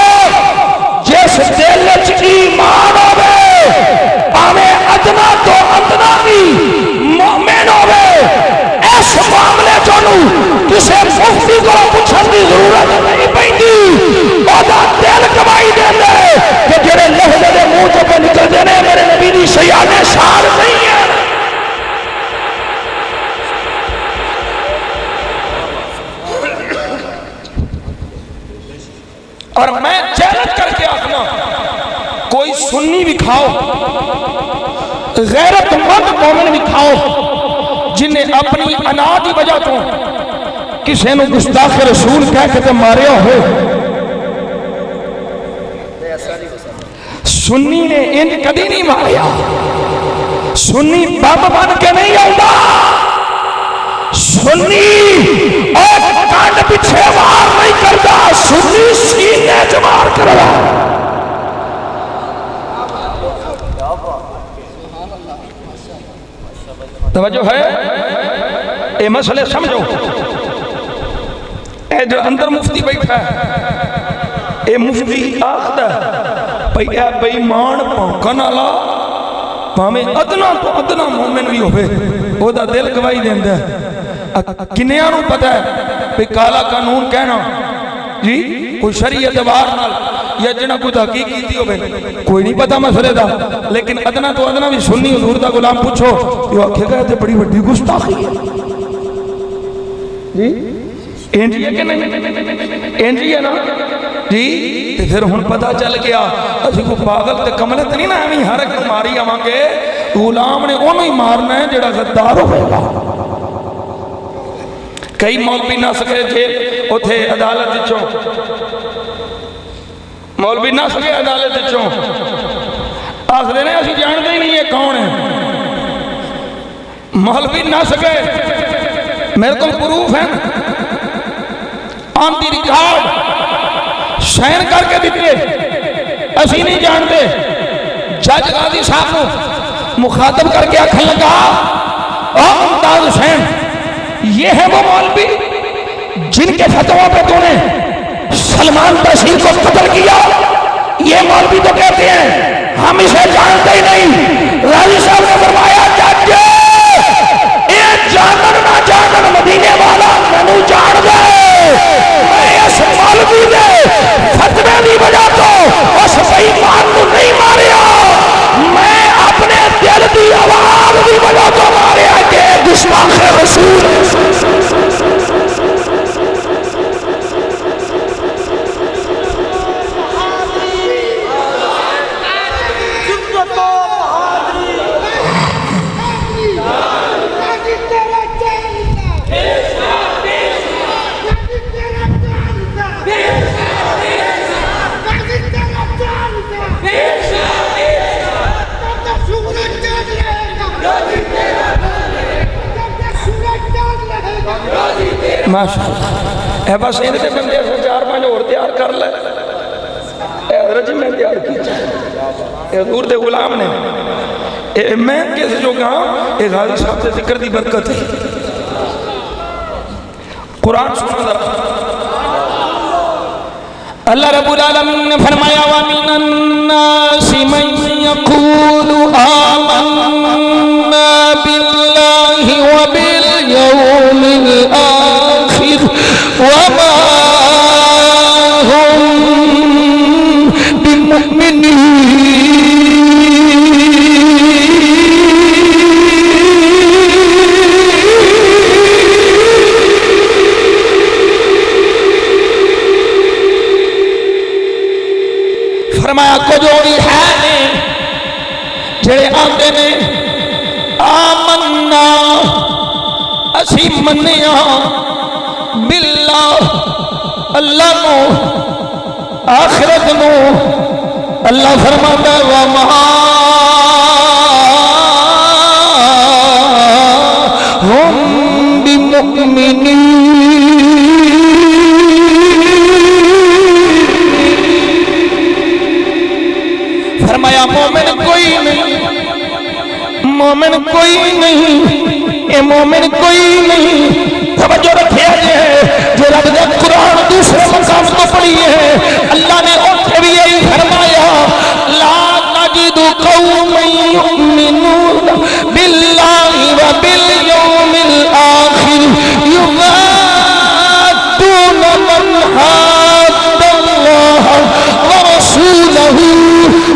جس دل وچ ایمان ہوے پاویں ادنا تو ادنا بھی مومن ہوے اس معاملے چوں کسے مفتی کو پوچھن دی ضرورت نہیں پیندی اودا دل گواہی دیندا ہے کہ جڑے لفظ دے منہ چوں نکلدے نے میرے نبی دی شیان شان نہیں ہے اور میں چیلنج کر کے آخنا کوئی سنی بھی کھاؤ غیرت مند مومن بھی کھاؤ جنہیں اپنی انا دی وجہ تو کسی نے گستاخ رسول کہہ کے تے ماریا ہوئے سنی نے انج کدی نہیں ماریا سنی بم بن کے نہیں آؤں سنی اور کانڈ پیچھے وار نہیں کرتا سنی سینے جمار کر رہا توجہ ہے اے مسئلے سمجھو اے جو اندر مفتی بیٹھا ہے اے مفتی آخدہ بھئی اے بیمان پونکن اللہ ہمیں ادنا تو ادنا مومن بھی ہوئے وہ دا دل گواہی دیندہ ہے کنیانو پتہ ہے بھئی کالا قانون کہنا جی کوئی شریعت بار نال یا جنہ کوئی تحقیق کیتی ہو کوئی نہیں پتہ مسئلے دا لیکن ادنا تو ادنا بھی سنی حضور دا غلام پوچھو یہ آکھے گئے تھے بڑی بڑی گستاخی ہے جی اینجی ہے کہ نہیں اینجی ہے نا جی تے پھر ہن پتہ چل گیا اسی کو پاگل تے کملے تے نہیں نا ہمیں ہر ایک ماری آواں گے غلام نے انہوں ہی مارنا ہے جڑا غدار ہوئے گا کئی مولوی نہ سکے تھے وہ تھے عدالت چوں مولوی نہ سکے عدالت چوں آخر نے اسی جانتے ہی نہیں ہے کون ہے مولوی نہ سکے میرے کو پروف ہے آن دی ریکارڈ سین کر کے دیتے اسی نہیں جانتے جج غازی صاحب کو مخاطب کر کے آکھن لگا ممتاز حسین یہ ہے وہ مولوی جن کے فتووں پہ تو نے سلمان تحصیل کو قتل کیا یہ مولوی تو کہتے ہیں ہم اسے جانتے ہی نہیں غازی صاحب نے فرمایا جج یہ جانن نہ جانن مدینے والا منو جان دے میں اس مولوی دے فتوے دی وجہ تو اس بیمان کو نہیں ماریا میں اپنے دل دی آواز دی وجہ تو ماریا کہ گستاخ رسول ماشاءاللہ اے بس یہ بندے چار پانچ اور تیار کر لے اے حضرت جی میں تیار کیتا اے حضور دے غلام نے اے میں کیسے جو کہاں اے غازی صاحب سے ذکر دی برکت ہے قرآن سنا ذرا اللہ رب العالمین نے فرمایا وَمِنَ النَّاسِ مَن يَقُولُ آمَنَّا بِاللَّهِ وَبِالْيَوْمِ الْآخِرِ وَمَا هُمْ بِمُؤْمِنِينَ فرمایا کو جوڑی ہے نے جڑے آتے نے آمنا اسی منیا باللہ اللہ نو آخرت نو اللہ فرماتا ہے وما ہم بمؤمنین فرمایا مومن کوئی نہیں مومن کوئی نہیں اے مومن کوئی نہیں توجہ رکھے ہے جو رب نے قرآن دوسرے مقام کو پڑھی ہے اللہ نے ان سے بھی یہی فرمایا لا نجد قوما یؤمنون باللہ وبالیوم الآخر یوادون من حاد اللہ ورسولہ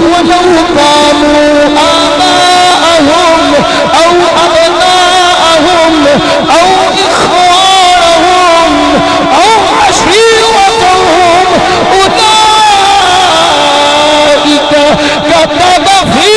ولو كانوا آباءهم أو أبناءهم أو إخوانهم أو عشيرتهم أولئك كتب في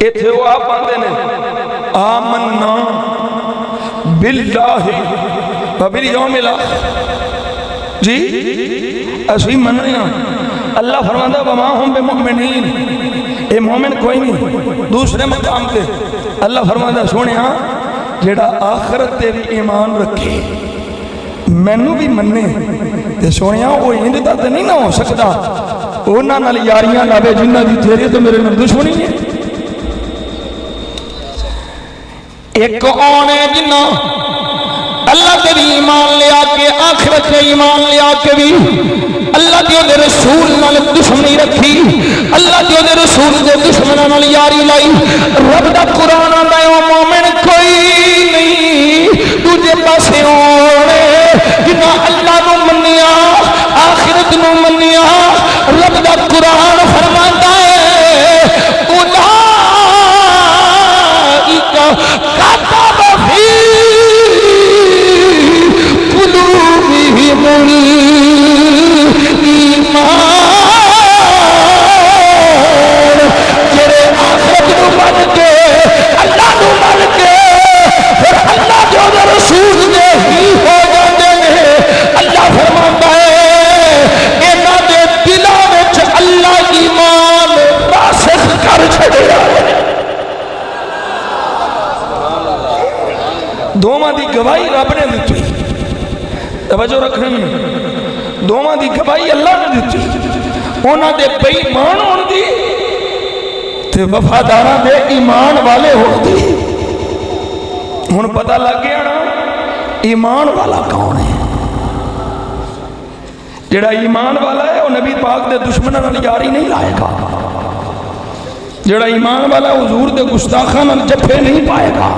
ایتھے وہ آپ آندے نے آمنا باللہ وبالیوم الآخر جی اسی مننے اللہ فرماتا وما ہم بمؤمنین اے مومن کوئی نہیں دوسرے مقام تے اللہ فرماتا سونے جیڑا آخرت تے بھی ایمان رکھے مینوں بھی مننے تے سونے وہ اندتا تے نہیں نہ ہو سکتا اونا نال یاریاں لاوے جنہ دی تیرے تو میرے نال دشمنی ہے ایک آنے جنہ اللہ کے بھی ایمان لے آکے آخرت کے ایمان لے آکے بھی اللہ دیو دے رسول نال دشمنی رکھی اللہ دیو دے رسول دے دشمنہ نال یاری لائی رب دا قرآن آندہ ہے وہ مومن کوئی نہیں تجھے پاسے ہونے جنہ اللہ نو منیا آخرت نو منیا رب دا قرآن فرماتا ہے كتب في قلوبهم الإيمان جرے آخرت نو من کے اللہ نو من کے پھر اللہ جو رسول دے ہی ہو جاتے ہیں اللہ فرماتا ہے انہاں دے دلاں وچ اللہ ایمان راسخ کر چھڑیا ہے دوواں دی گواہی رب نے دیتی توجہ رکھنے میں دوواں دی گواہی اللہ نے دیتی انہاں دے بے ایمان ہون دی تے وفاداراں دے ایمان والے ہون دی ہن پتہ لگ گیا نا ایمان والا کون ہے جڑا ایمان والا ہے وہ نبی پاک دے دشمناں نال یاری نہیں لائے گا جڑا ایمان والا حضور دے گستاخاں نال جفے نہیں پائے گا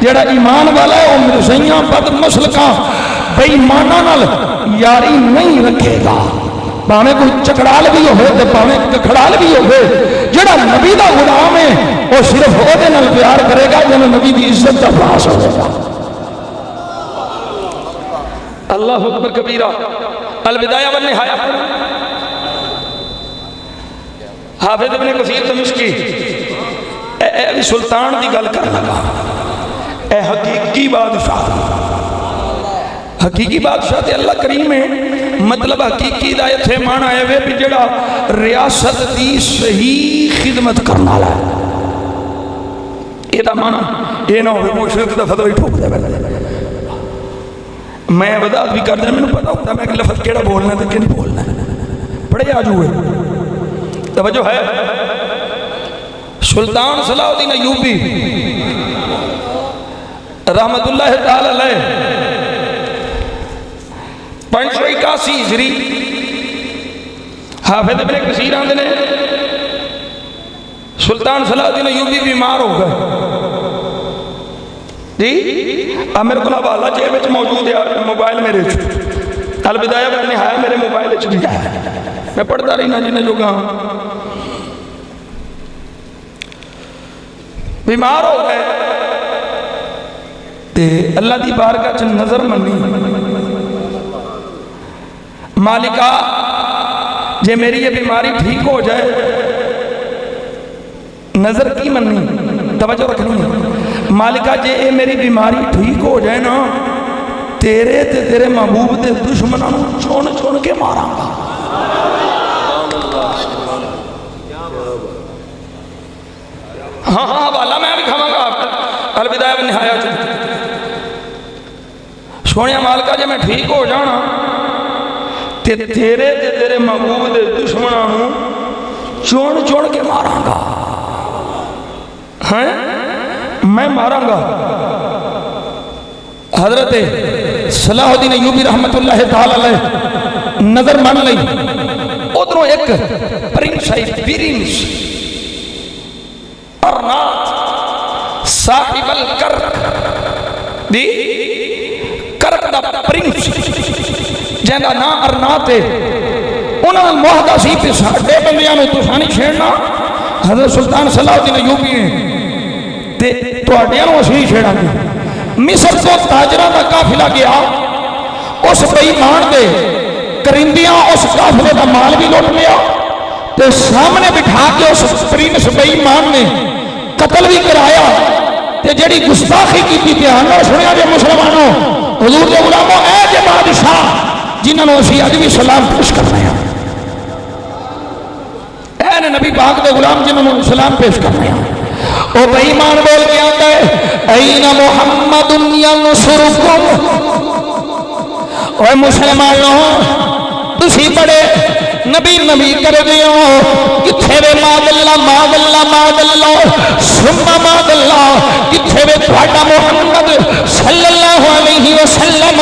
جڑا ایمان والا ہے وہ مرزیاں بد مسلکاں بے ایماناں نال یاری نہیں رکھے گا پاویں کوئی چکڑال بھی ہوئے تے پاویں ککھڑال بھی ہوئے جڑا نبی دا غلام ہے وہ صرف او دے نال پیار کرے گا جنہوں نبی دی عزت دا پاس ہوئے گا اللہ اکبر کبیرہ البدایہ والنہایہ حافظ ابن کثیر دمشقی سلطان دی گل کر لگا اے حقیقی بادشاہ، حقیقی بادشاہ تے اللہ کریم ہے، مطلب حقیقی دا ایتھے معنی آئے ہوئے بھی جڑا ریاست دی صحیح خدمت کرنا ہے، یہ دا معنی یہ نہ ہوئے مشرک دا فتوی ٹھوک دے پہلے میں وضاحت بھی کر دیں، میں نے پتا ہوتا میں کہ لفظ کیڑا بولنا ہے تو کیا نہیں بولنا ہے، پڑھے آج ہوئے توجہ ہے۔ سلطان صلاح الدین ایوبی رحمت اللہ تعالی علیہ 581 ہجری، حافظ ابن کثیر آندے نے سلطان صلاح الدین ایوبی بیمار ہو گئے جی، اب میرے کو حوالہ جیب وچ موجود ہے موبائل میرے البدایہ و النہایہ میرے موبائل وچ بھی ہے، میں پڑھتا رہی نا جنہیں جو کہاں بیمار ہو گئے تے اللہ دی بارگاہ چ نظر منی، مالکہ جے میری یہ بیماری ٹھیک ہو جائے، نظر کی منی توجہ رکھنی ہے، مالکہ جے اے میری بیماری ٹھیک ہو جائے نا، تیرے تے تیرے محبوب دے دشمنوں چھوڑ چھوڑ کے ماراں گا۔ ہاں ہاں حوالہ میں بھی کھاواں گا البدایہ و النہایہ سونے مالکہ جے میں ٹھیک ہو جانا تے تیرے تے تیرے محبوب دے دشمنوں چون چون کے ماراں گا، ہیں میں ماراں گا۔ حضرت صلاح الدین ایوبی رحمت اللہ تعالی علیہ نظر مان لئی، ادھروں ایک پرنس ہے برنس ارنات صاحب الکرک دی کرک دا پرنس جہاں نا ارنات ہے، انہوں نے معاہدہ سی پہ ساڑھے بندیاں میں تو سانی چھیڑنا حضرت سلطان صلاح الدین ایوبی ہیں تے تو اڈیاں نو اسی چھیڑا گیا۔ مصر کو تاجرہ دا قافلہ گیا، اس بے ایمان دے کرندیاں اس قافلے دا مال بھی لوٹ لیا تے سامنے بٹھا کے اس پرنس بے ایمان نے قتل بھی کرایا تے جڑی گستاخی کی تھی دھیان نال سنیا جے مسلمانوں، حضور دے غلاموں اے جے بادشاہ جنہاں نو اسی اج بھی سلام پیش کرنے ہیں، اے نے نبی پاک دے غلام جنہاں نو سلام پیش کرنے ہیں، او بے ایمان بول کے آتا ہے این محمد ینصرکم، اے مسلمانوں تسی بڑے نبی نبی کر دیو کتھے وے مادللہ مادللہ مادللہ سمہ مادللہ کتھے وے تھوڑا محمد صلی اللہ علیہ وسلم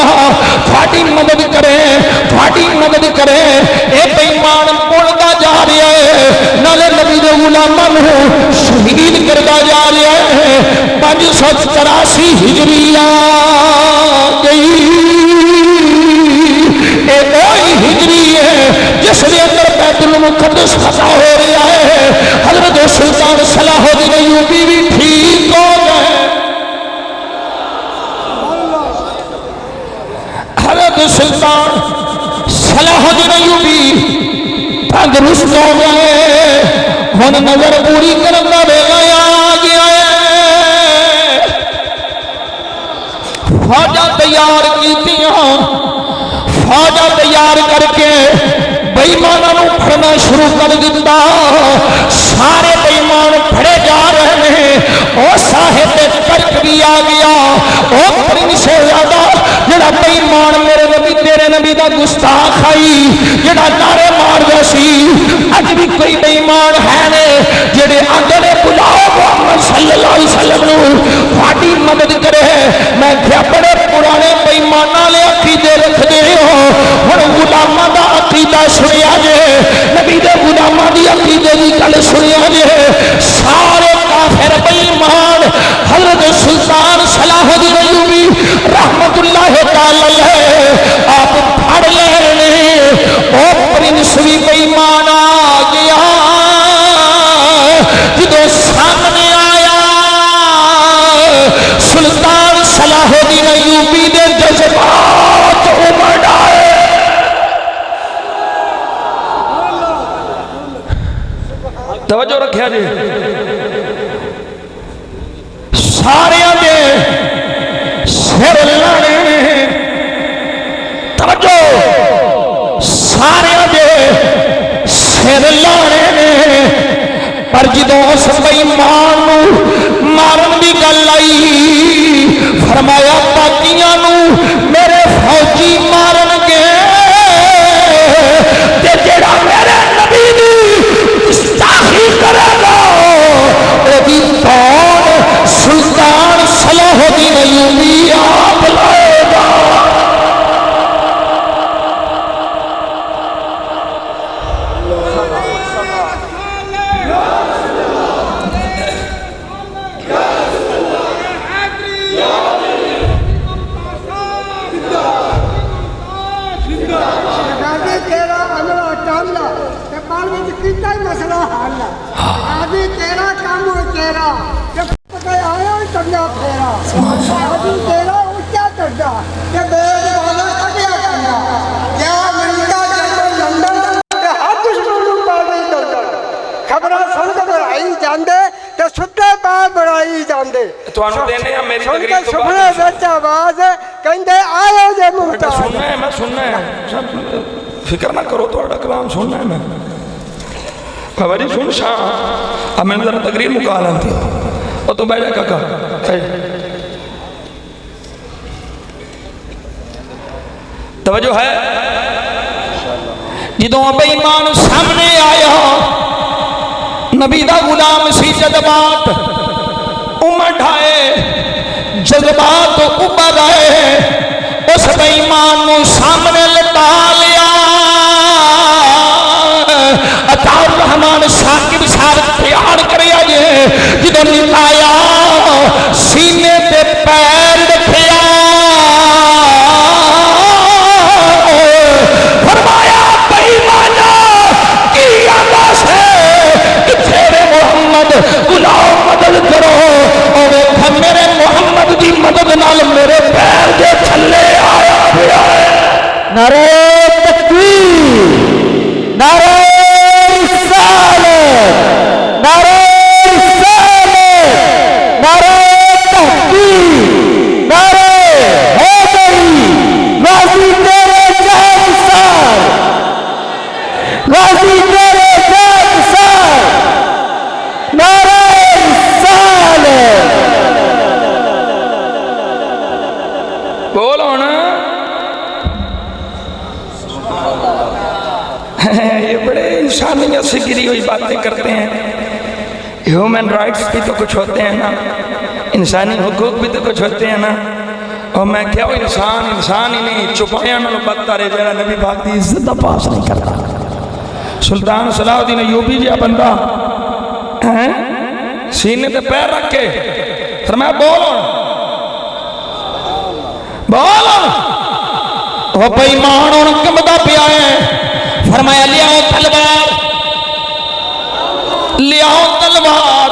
تھوڑی مدد کرے اے بیمان بولدا جا رہا ہے، نالے نبی دے غلامان شہید کردا جا رہا ہے۔ 584 ہجریہ گئی، اے اوہی ہجری ہے جس نے اندر بیت المقدس فتح ہو رہا ہے۔ حضرت سلطان صلاح الدین ایوبی بھی ٹھیک ہو گئے، حضرت سلطان صلاح الدین ایوبی تندرست ہو گئے، ہن نظر پوری کرنا ویلا آ گیا ہے۔ فوجاں تیار کیتیاں، فوجاں تیار کر کے بے ایمانوں پھڑنا شروع کر دیتا، سارے بے ایمان پھڑے جا رہے ہیں، اور صاحب کرک بھی آ گیا، اور پرنس زیادہ جڑا بے ایمان میرے نبی تیرے نبی دا گستاخ آئی جڑا نعرے مار گیا سی، اج بھی کوئی بے ایمان ہے نے جڑے آندے نے بلاؤ محمد صلی اللہ علیہ وسلم نو تھوڑی مدد کرے۔ میں کیا بڑے پرانے بے ایماناں لے عقیدے رکھدے ہو، ہن غلاماں دا عقیدہ سنیا جے، نبی دے غلاماں دی عقیدے دی گل سنیا جے، سارے کافر بے ایمان حضرت سلطان صلاح الدین ایوبی رحمت اللہ تعالی علیہ آپ پھڑ لینے، او پرنس بھی بے ایمان آ گیا، جدو سامنے آیا سلطان صلاح الدین ایوبی دے جذبات امڑ آئے۔ توجہ رکھیا جی، سارے دے جدوں اس بےمان نو مارن دی گل آئی فرمایا باقیاں نو میرے فوجی مارن گے تے جڑا میرے نبی دی گستاخی کرے گا او دی کون سلطان صلاح الدین ایوبی آپ لائے گا. فکر نہ کرو تو کلام سننا ہے میں بابا جی سن شاہ اب میں ذرا تقریر مکا لانتی اور تو بیٹھ جا کاکا توجہ ہے جدوں بے ایمان سامنے آیا نبی دا غلام سی جذبات امڑ آئے جذبات ابھر آئے اس بے ایمان نو سامنے لٹا لیا عطا الرحمن ثاقب صاحب تیار کرے آئے جدوں لٹایا سینے تے پیر رکھیا فرمایا بے ایمانا کی آواز ہے کہ تیرے محمد غلام مدد کرو اور میرے محمد دی مدد نال میرے پیر دے تھلے آیا گیا ہے. نعرہ تکبیر نعرہ رسالت نعرہ رسالت نعرہ تحقیق نعرہ حیدری غازی تیرے جان سار غازی تیرے جان سار نعرہ رسالت. بولو نا یہ بڑے انسانیت سے گری ہوئی باتیں کرتے ہیں. ہیومن رائٹس بھی تو کچھ ہوتے ہیں نا, انسانی حقوق بھی تو کچھ ہوتے ہیں نا. اور میں کیا وہ انسان ہی نہیں چھپایا نہ بدتر ہے جڑا نبی پاک دی عزت دا پاس نہیں کرتا. سلطان صلاح الدین ایوبی جا بندہ سینے تے پیر رکھ کے فرمایا بولو بولو وہ بے ایمان اور کمدا پیا ہے. فرمایا لیاؤ تلوار لیاؤ تلوار.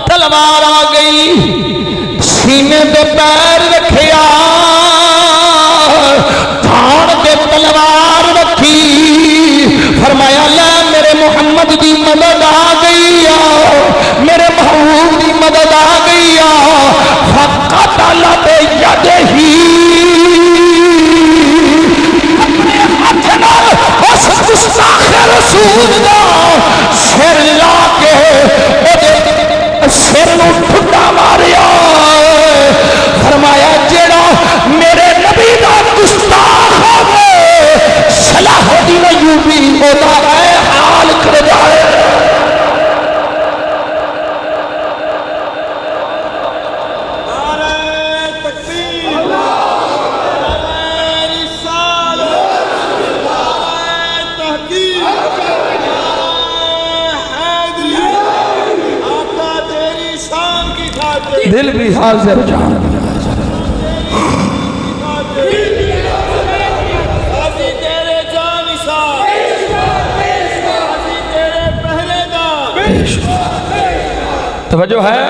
تلوار آ گئی سینے پہ پیر رکھیا تھان پہ تلوار رکھی. فرمایا لے میرے محمد دی مدد آ گئی میرے محبوب دی مدد آ گئی فقتل بیدہ اس گستاخ رسول دا سر لا کے سر نو ٹھڈا ماریا. فرمایا جیڑا میرے نبی دا گستاخ ہوے صلاح الدین ایوبی اودا اے حال کر جائے. دل بھی حاضر جان توجہ ہے.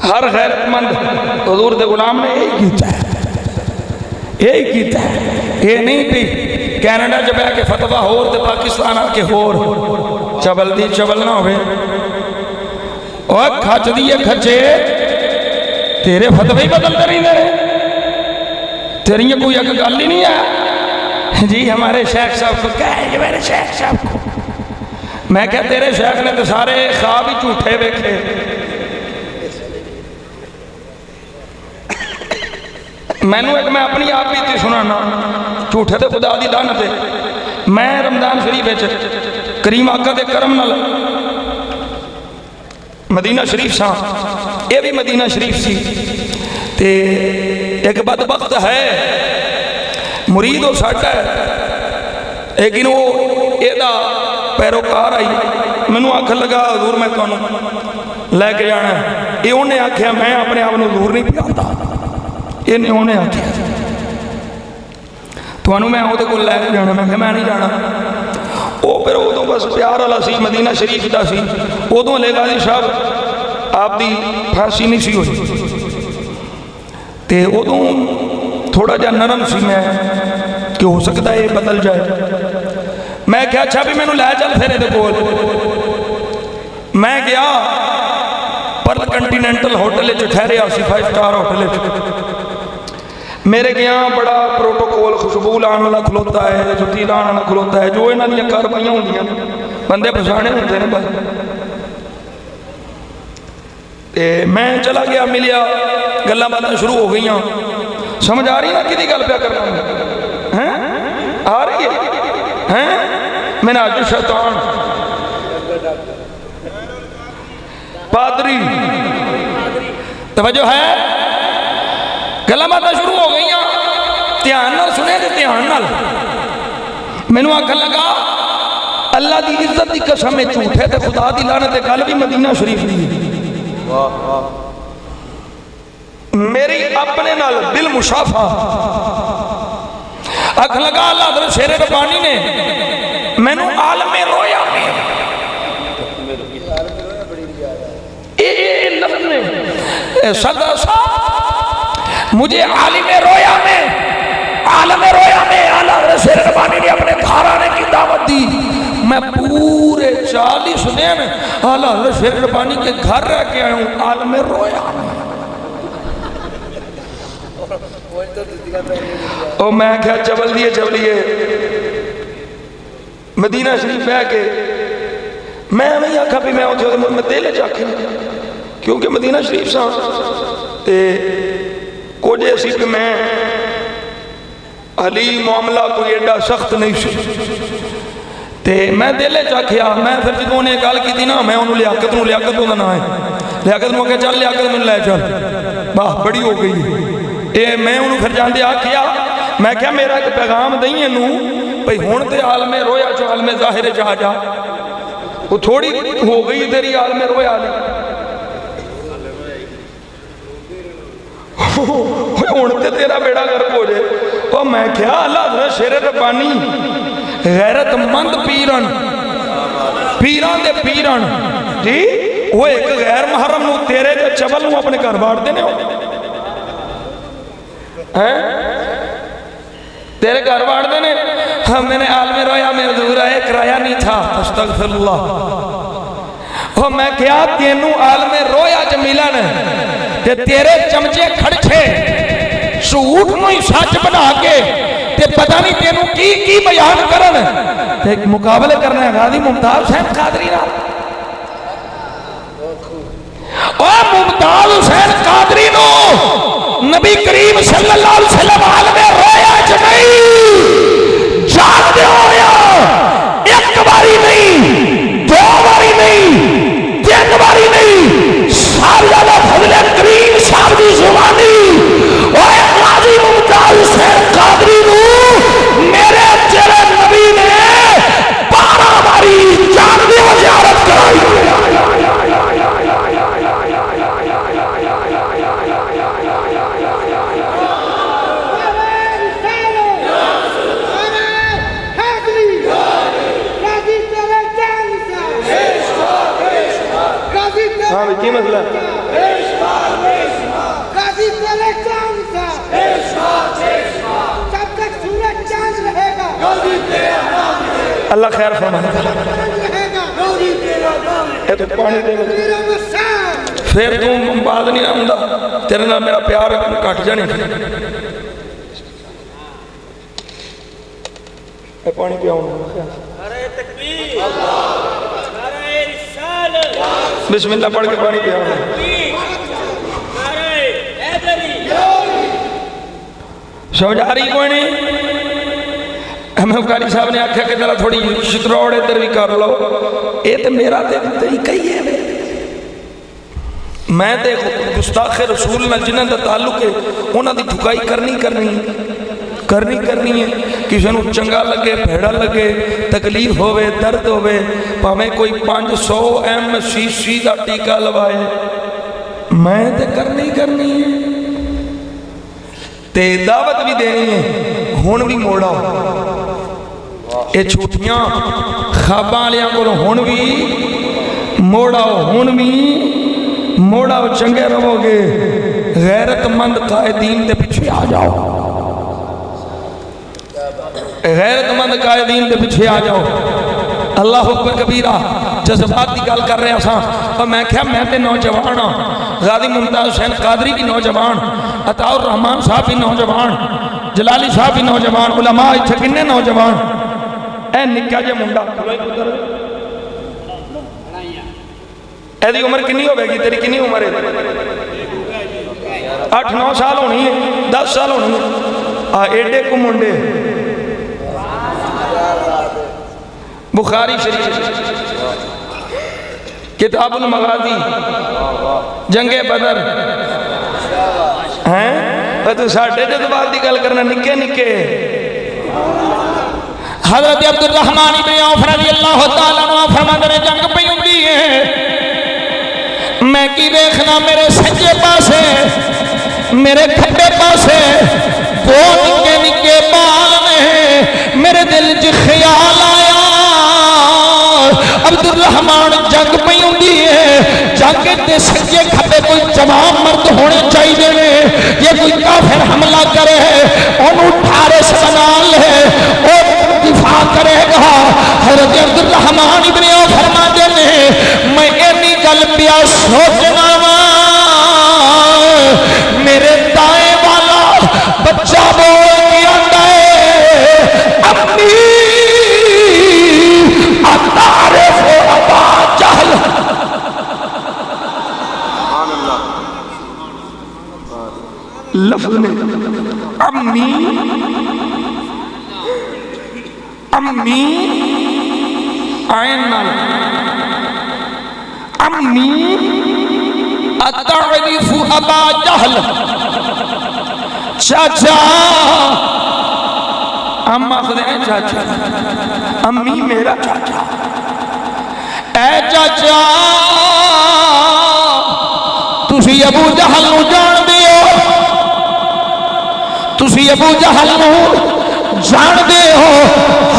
ہر غیرت مند حضور دے غلام نے یہی کیتا ہے یہی کیتا ہے. یہ نہیں بھی کینیڈا جب ہے کہ فتوہ ہور تے پاکستان آ کے ہور چبل دی چبل نہ ہوئے اور کھچ دیئے کھچے تیرے فتوہ ہی بدلتے نہیں دے تیری یہ کوئی اگر گل ہی نہیں ہے. جی ہمارے شیخ صاحب کو کہا ہے یہ میرے شیخ صاحب کو میں کہا تیرے شیخ نے تو سارے خواب ہی جھوٹے ویکھے. مینوں ایک میں اپنی آپ بیتی سنانا جھوٹے تے خدا دی لعنت ہے. میں رمضان شریف وچ کریم آقا دے کرم نال مدینہ شریف سا, یہ بھی مدینہ شریف سی. تے ایک بدبخت ہے مرید وہ ساڈا ہے, لیکن وہ یہ پیروکار آئی مینوں آکھن لگا حضور میں تمہیں لے کے جانا ہے. یہ انہیں آکھیا میں اپنے آپ کو حضور نہیں پیارتا, یہ انہیں آکھیا تمہیں میں وہ لے کے جانا. میں کہ میں نہیں جانا. وہ پھر ادو بس پیار والا سی, مدینہ شریف کا سی. ادو لے غازی صاحب آپ دی پھانسی نہیں سی ہوئی, تے ادو تھوڑا جا نرم سی میں کہ ہو سکتا ہے یہ بدل جائے. میں کہا اچھا بھی مینوں لے چل پھر یہ کول. میں گیا پرل کنٹیننٹل ہوٹل ٹھہریا سی, 5 سٹار ہوٹل. میرے گیا بڑا پروٹوکول, خوشبو لان والا کھلوتا ہے, جتی لان والا کھلوتا ہے, جو انہاں دیاں کارروائیاں ہوندیاں بندے پچھانے ہوندے نے بس. میں چلا گیا, ملیا, گلاں باتاں شروع ہو گئیاں. سمجھ آ رہی نا کدی گل پیا کرنا ہے, آ رہی ہے منہاج الشیطان پادری, توجہ ہے. گلاں باتاں شروع ہو گئیاں, دھیان نال سنے تے دھیان نال. مینوں آکھن لگا اللہ دی عزت دی قسم ہے جھوٹے تے خدا دی لعنت ہے, گل بھی مدینہ شریف دی ہے. میری اپنے نال بالمشافہ آکھن لگا اللہ حضرت شیر ربانی نے مینوں عالم رویا میں اے لفظ نے صدر صاحب مجھے عالم رویا میں اللہ حضرت شیر ربانی نے اپنے گھرانے کی دعوت دی. میں پورے 40 دن اعلیٰ حضرت شیر ربانی کے گھر رہ کے آیا ہوں عالم رویا میں. او میں کیا چبلیے مدینہ شریف بہ کے میں نہیں آکھا بھی میں دل چاکھے کیونکہ مدینہ شریف سا تے کچھ ایسی کہ میں علی معاملہ کوئی ایڈا سخت نہیں سی تے میں دل چاکھیا. میں پھر جدوں نے گل کی نا میں انہوں لیاقت ہونا نہ ہے لیاقت میں کہ چل لیاقت میں لے چل واہ بڑی ہو گئی. اے میں انہوں پھر جاندے آکھیا میں کیا میرا ایک پیغام دئیے نو بھئی ہون تے عالم رویا جو عالم ظاہر جا وہ تھوڑی ہو گئی تیری عالم رویا لی ہون تے تیرا بیڑا گرک ہو جائے. اور میں کیا اللہ حضرت شیر ربانی غیرت مند پیران دے پیران جی وہ ایک غیر محرم نو تیرے دے چبل نو اپنے گھر بار دینے ہو تیرے گھر بار دینے. میں نے عالم رویا میں حضور آئے کرایا نہیں تھا استغفر اللہ. اور میں کیا تینو عالم رویا جمیلن تے تیرے چمچے کھڑچے سوٹ نو ہی سچ بنا کے تے پتہ نہیں تینو کی بیان کرن تے ایک مقابلے کرنا ہے غازی ممتاز حسین قادری نال. اور ممتاز حسین قادری نو نبی کریم صلی اللہ علیہ وسلم عالم رویا جنئی جان دے ہویا ایک باری نہیں 2 باری نہیں 3 باری نہیں سارا فضل کریم صاحب دی زبانی اور غازی ممتاز حسین قادری نو میرے تیرے نبی نے 12 باری جان دے زیارت کرائی. ہاں کی مسئلہ غازی تیرے چاند سا جب تک سورج چاند رہے گا اللہ خیر فرمائے. رہے گا اے تو پانی دے پھر تم بعد نہیں آمدہ تیرے نال میرا پیار کٹ جانے اے پانی پہ آؤں. نعرہ تکبیر بسم اللہ پڑھ کے پانی پیا سمجھا رہی کوئی نہیں؟ احمد قاری صاحب نے آکھا کہ ذرا تھوڑی شتروڑ ادھر بھی کر لو. یہ تو میرا طریقہ ہی ہے. میں تے گستاخ رسول نال جنہاں دا تعلق ہے انہاں دی ٹھکائی کرنی ہے. کسی نو چنگا لگے بھیڑا لگے تکلیف ہوئے درد ہوئے پاویں کوئی 500 MCC دا ٹیکہ لوائے میں تے کرنی ہے. تے دعوت بھی دینی ہے. ہن بھی موڑا یہ جھوٹیاں خواباں والیاں کول ہن بھی موڑاؤ چنگے رہو گے. غیرت مند قائدین دے پیچھے آ جاؤ. اللہ اکبر کبیرہ. جذبات کی گل کر رہے ہیں اور میں کہا میں تے نوجوان ہاں. غازی ممتاز حسین قادری بھی نوجوان, عطا الرحمان صاحب بھی نوجوان, جلالی صاحب بھی نوجوان, علماء اتھے کنے نوجوان. اے نکا جے منڈا ایدی عمر کنی ہو گی؟ تیری کنی عمر ہے؟ 8-9 سال ہونی ہے, 10 سال ہونی ہے. ایڈے کو منڈے بخاری شریف کتاب المغازی جنگ بدر ہیں تو ساڑھے جذبات دی گل کرنا نکے حضرت عبد الرحمن بن عوف رضی اللہ تعالیٰ عنہ فرماتے ہیں جنگ پہ ہوندی ہے میں کی دیکھنا میرے سجے پاسے میرے کھبے پاسے دو نکے بال نے. میرے دل چ خیال آیا عبد الرحمن جنگ پہ ہوندی ہے, جنگ تے سجے کھبے کوئی جوان مرد ہونے چاہیے نے. یہ کوئی کافر حملہ کرے انہوں ٹھارس بنا لے اور دفاع کرے گا. حضرت عبد الرحمن ابن عوف فرماتے ہیں میں اینی گل پیا سوچنا وا میرے دائیں والا بچہ بول کے آندا ہے امی اتعرف ابا جہل. لفظ میں امی آئین نال امی اتعرف ابا جہل چاچا. اما خود ہے چاچا, امی میرا چاچا. اے چاچا تسی ابو جہل نو جان دیو, تسی ابو جہل نو جان دے ہو.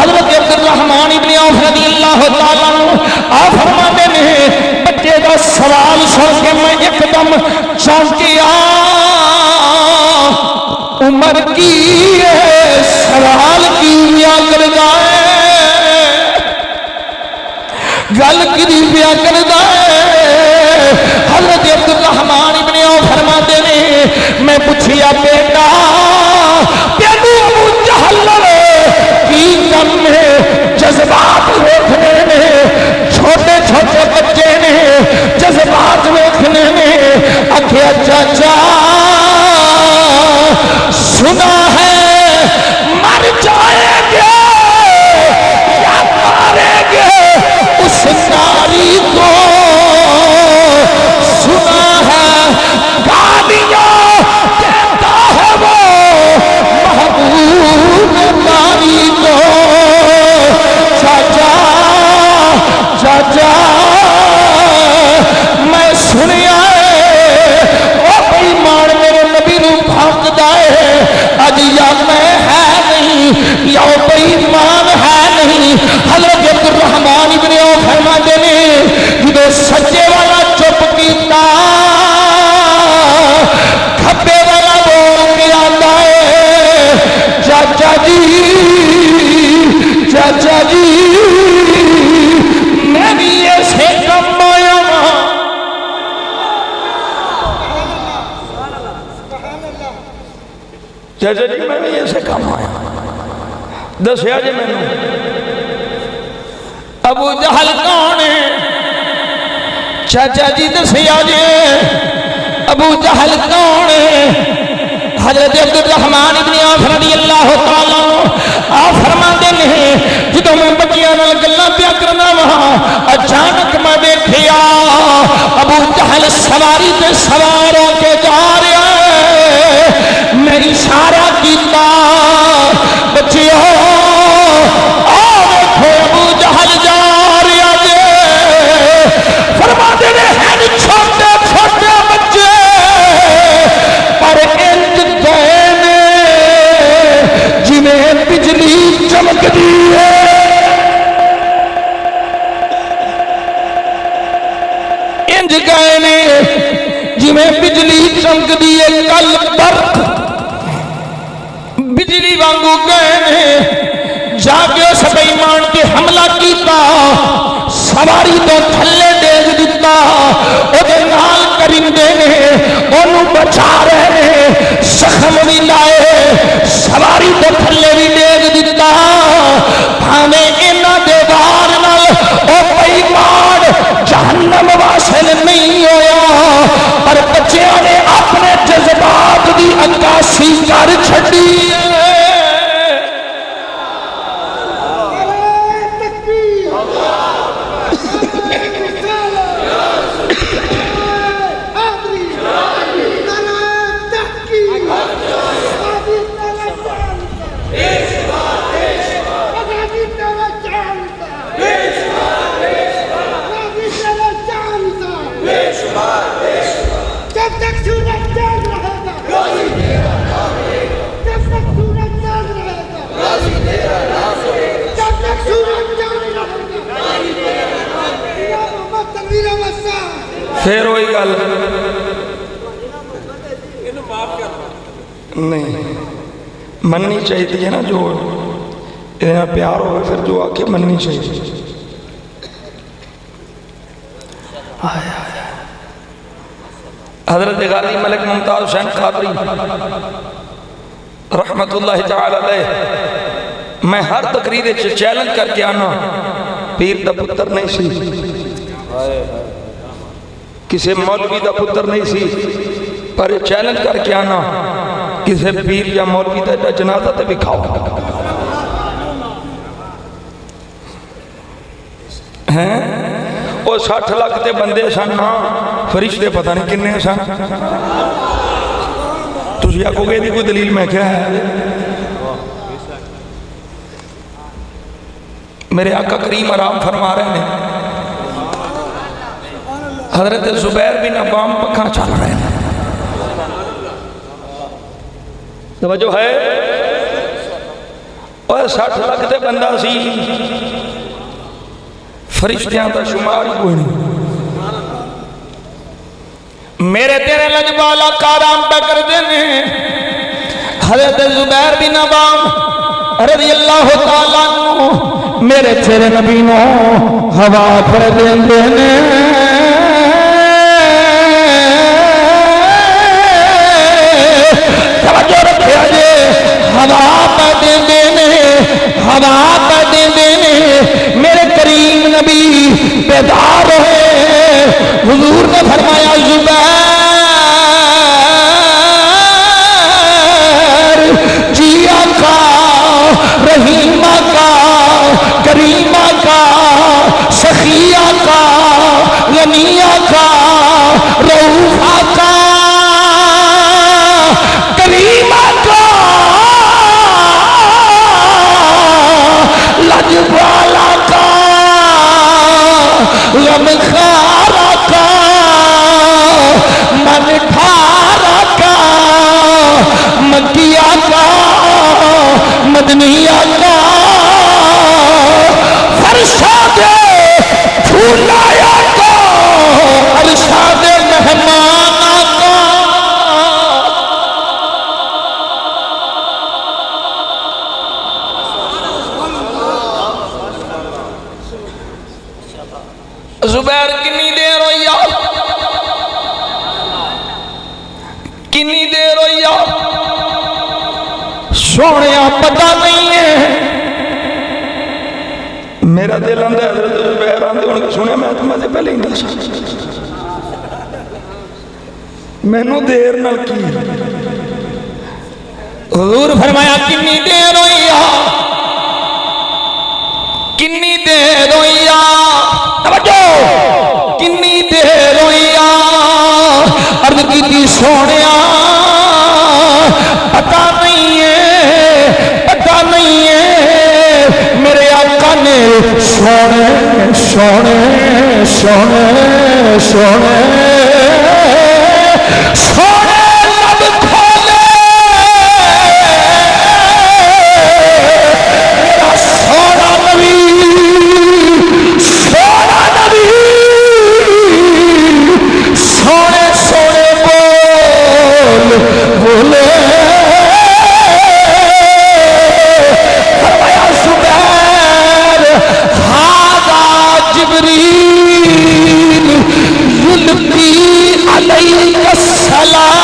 حضرت عبد الرحمن ابن عوف رضی اللہ تعالیٰ عنہ آپ فرماتے ہیں بچے دا سوال سن کے میں ایک دم چونکیا. عمر کی ہے سوال کی یا کر جائے گل کی پیا کر جائے. حضرت عبد الرحمن ابن عوف فرماتے ہیں میں پوچھیا بیٹا ابو جہل کی کم ہے؟ جذبات دیکھنے میں چھوٹے چھوٹے بچے نے جذبات دیکھنے میں. آکھیا چاچا سنا ہے مر جائے گے یا مارے گے اس ناری کو, سنا ہے گالیاں دیتا ہے وہ محبوب ناری کو. چاچا چاچا میں سنیا وہ ایمان میرے نبی نو بھاگ جائے اج یا میں ہے نہیں یا بے ایمان ہے نہیں. حضرت عبد الرحمن ابن عوف فرماتے ہیں جدو سجے والا چپ کیتا کھبے والا بول کے آتا ہے چاچا جی میں بھی ایسے کم آیا ہوں. چاچا جی میں بھی ایسے کم آیا دسیا جی میں نے. ابو جہل کون ہے؟ چاچا جی دسیا جی ابو جہل کون ہے؟ حضرت عبد الرحمن ابن عوف رضی اللہ تعالیٰ آپ فرماتے ہیں جدوں میں بچیاں نال گلاں پیا کرنا وہاں اچانک میں دیکھیا ابو جہل سواری تے سوار ہو کے جا رہا ہے۔ میں اشارہ کیتا بچیو آؤ دیکھو ابو جہل جا رہا ہے۔ فرماتے ہیں چھوٹے چھوٹے بچے پر انج گئے نے جویں بجلی چمکدی ہے، انج گئے نے جویں بجلی چمکدی ہے، کل برق بجلی وانگو گئے نے۔ جا کے اس بے ایمان تے حملہ کیتا، سواری تو تھلے ڈیگ دیتا، او دے نال کرندے نے اونوں بچا رہے نے، زخم بھی لائے، سواری تو تھلے بھی ڈیگ دیتا۔ بھاویں انہاں دے وار نال او بے ایمان جہنم واصل نہیں ہویا، پر بچیاں نے اپنے جذبات دی عکاسی کر چھڈی۔ پھر وہی گل نہیں مننی چاہیے نا، جو اتنا پیار ہو پھر جو آ کے مننی چاہیے۔ حضرت غازی ملک ممتاز حسین قادری رحمت اللہ تعالی علیہ، میں ہر تقریر چیلنج کر کے آنا پیر دا پتر نہیں سی، کسی مولوی دا پتر نہیں سی، پر چیلنج کر کے آنا کسی پیر یا مولوی دا جنازہ تے بھی کھاؤ ہیں۔ وہ 60 لاکھ تے بندے سن نا، فرشتے پتہ نہیں کنے سن۔ تسی آکو گے دی کوئی دلیل میں کیا ہے؟ میرے آقا کریم آرام فرما رہے ہیں، حضرت زبیر بن عوام پکھا چل رہے ہیں، توجہ ہے؟ اور 60 لاکھ تے بندہ سی، فرشتیاں تا شمار کوئی نہیں۔ میرے تیرے لجبالا کارام پہ کر دینے، حضرت زبیر بن عوام رضی اللہ تعالیٰ عنہ میرے تیرے نبی نو ہوا پر دین دینے۔ توجہ رکھے آجے، ہوا پر دین دینے، ہوا پر دین دینے۔ میرے کریم نبی بیدار ہوئے، حضور نے فرمایا زبیر جی آقا، رحیم آقا، کریم آقا، سخی آقا، غنی آقا، رؤوف آقا، کریم آقا، لجپال آقا، غمخوار آقا، منٹھار آقا، مکی آقا، مدنی آقا، فرشاد پھولا آقا، ارشاد مہمان آقا۔ زبیر کنی دیر ہوئی، کنی دیر ہوئی، سونے پتہ نہیں ہے۔ میرا دل آندہ حضرت زبیر آندے ان کے سنے میں تو مجھے پہلے ہی دسا مینوں دیر نال کی حضور فرمایا کنی دیر ہوئی کنی دیر ہوئی توجہ کنی دیر ہوئی عرض کی تھی سونیا پتہ نہیں ہے میرے آقا نے سونے سونے سونے سونے سونے لب کھولے میرا سونا نبی سونے سونے بولے فرمایا زبیر ھذا جبریل یلقی علیک السلام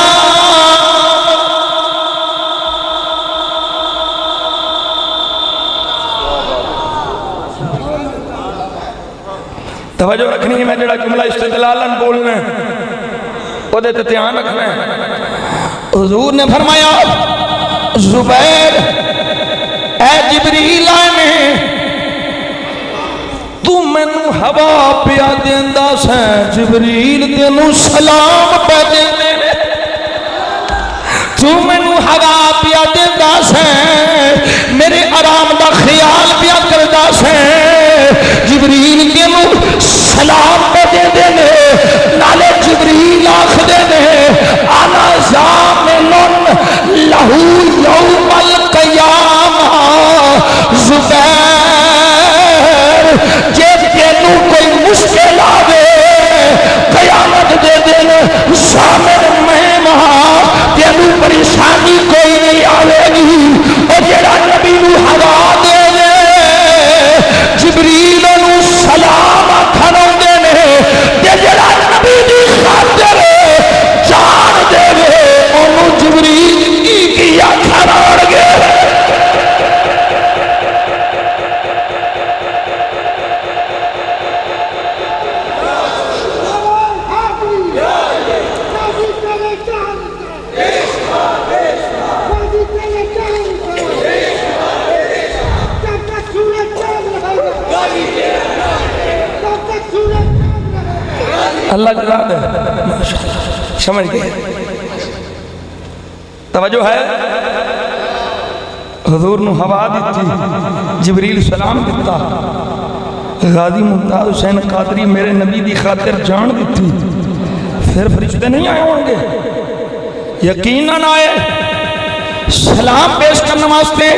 توجہ رکھنی ہے، میں جڑا جملہ استدلالن بولنا ہے وہ دے دھیان رکھنا ہے۔ حضور نے فرمایا زبیر اے جبریل آئے تو مینوں ہوا پیا دیندا سیں جبریل تینوں سلام پہ دیندے نے تو مینوں ہوا پیا دیندا سیں میرے آرام دا خیال پیا کردا سیں جبریل تینوں سلام پہ دیندے نے نالے جبریل آکھدے نے انا ضامن لہو یوم القیامہ زبیر جے تینوں کوئی مشکل آوے قیامت دے دن ضامن میں وہاں تینوں پریشانی کوئی نہیں آوے گی اور جیڑا نبی نو ہوا دے دے جبریل نو سلام آکھن دے نے تے جیڑا نبی دی خاطر جان دے وے اونوں جبریل کی آکھن اڑ گئے اللہ جزا دے سمجھ گئے توجہ ہے۔ حضور نو ہوا دیتی جبریل سلام دیتا غازی ممتاز حسین قادری میرے نبی دی خاطر جان دیتی پھر فرشتے نہیں آئے ہوں گے یقیناً آئے سلام پیش کرنے واسطے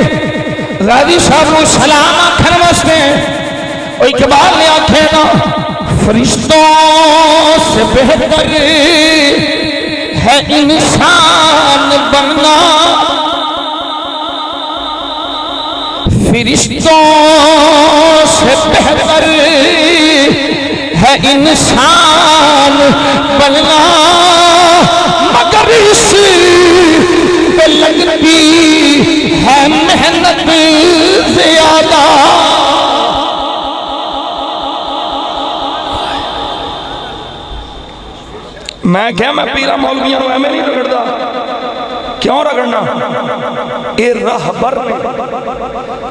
غازی صاحب نو سلام آکھن واسطے او اقبال نے آکھے نا فرشتوں سے بہتر ہے انسان بننا فرشتوں سے بہتر ہے انسان بننا مگر اس پہ لگتی ہے محنت زیادہ میں کیا میں پیرا مولویاں نو ایویں نہیں رگڑدا کیوں رگڑنا اے راہبر نے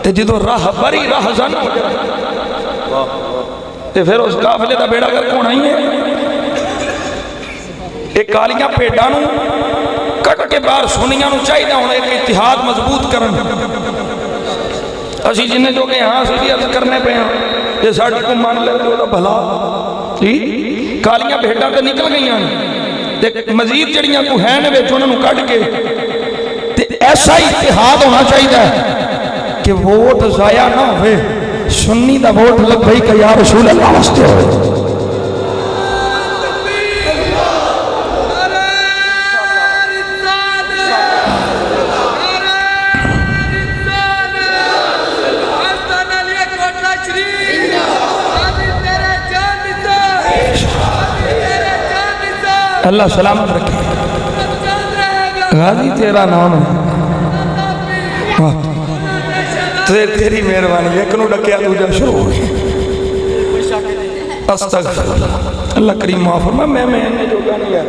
تے جدوں راہبر ہی راہزن ہو جائے تے پھر اس قافلے دا بیڑا گرک ہونا ہی ہے۔ ایک کالیاں پیڈاں نو کٹ کے باہر سنیاں نو چاہیے ہونا ایک اتحاد مضبوط کرن اسی جنہیں جو کہ ہاں اسی عرض کرنے پہ ہیں یہ ساڑھی کو مان لے تو بھلا کالیاں بھیڑاں تے نکل گئیاں تے مزید جڑیاں کو ہیں نے وچ انہاں نو کڈ کے تے ایسا اتحاد ہونا چاہیے کہ ووٹ ضائع نہ ہوئے سنی دا ووٹ لگ بھئی کہ یا رسول اللہ واسطے ہوئے اللہ سلامت رکھے غازی تیرا نام ہے تیری مہربانی ایک نو ڈکیا دوجا شروع ہو گیا استغفر اللہ کریم معاف فرما میں جو گا نہیں ہے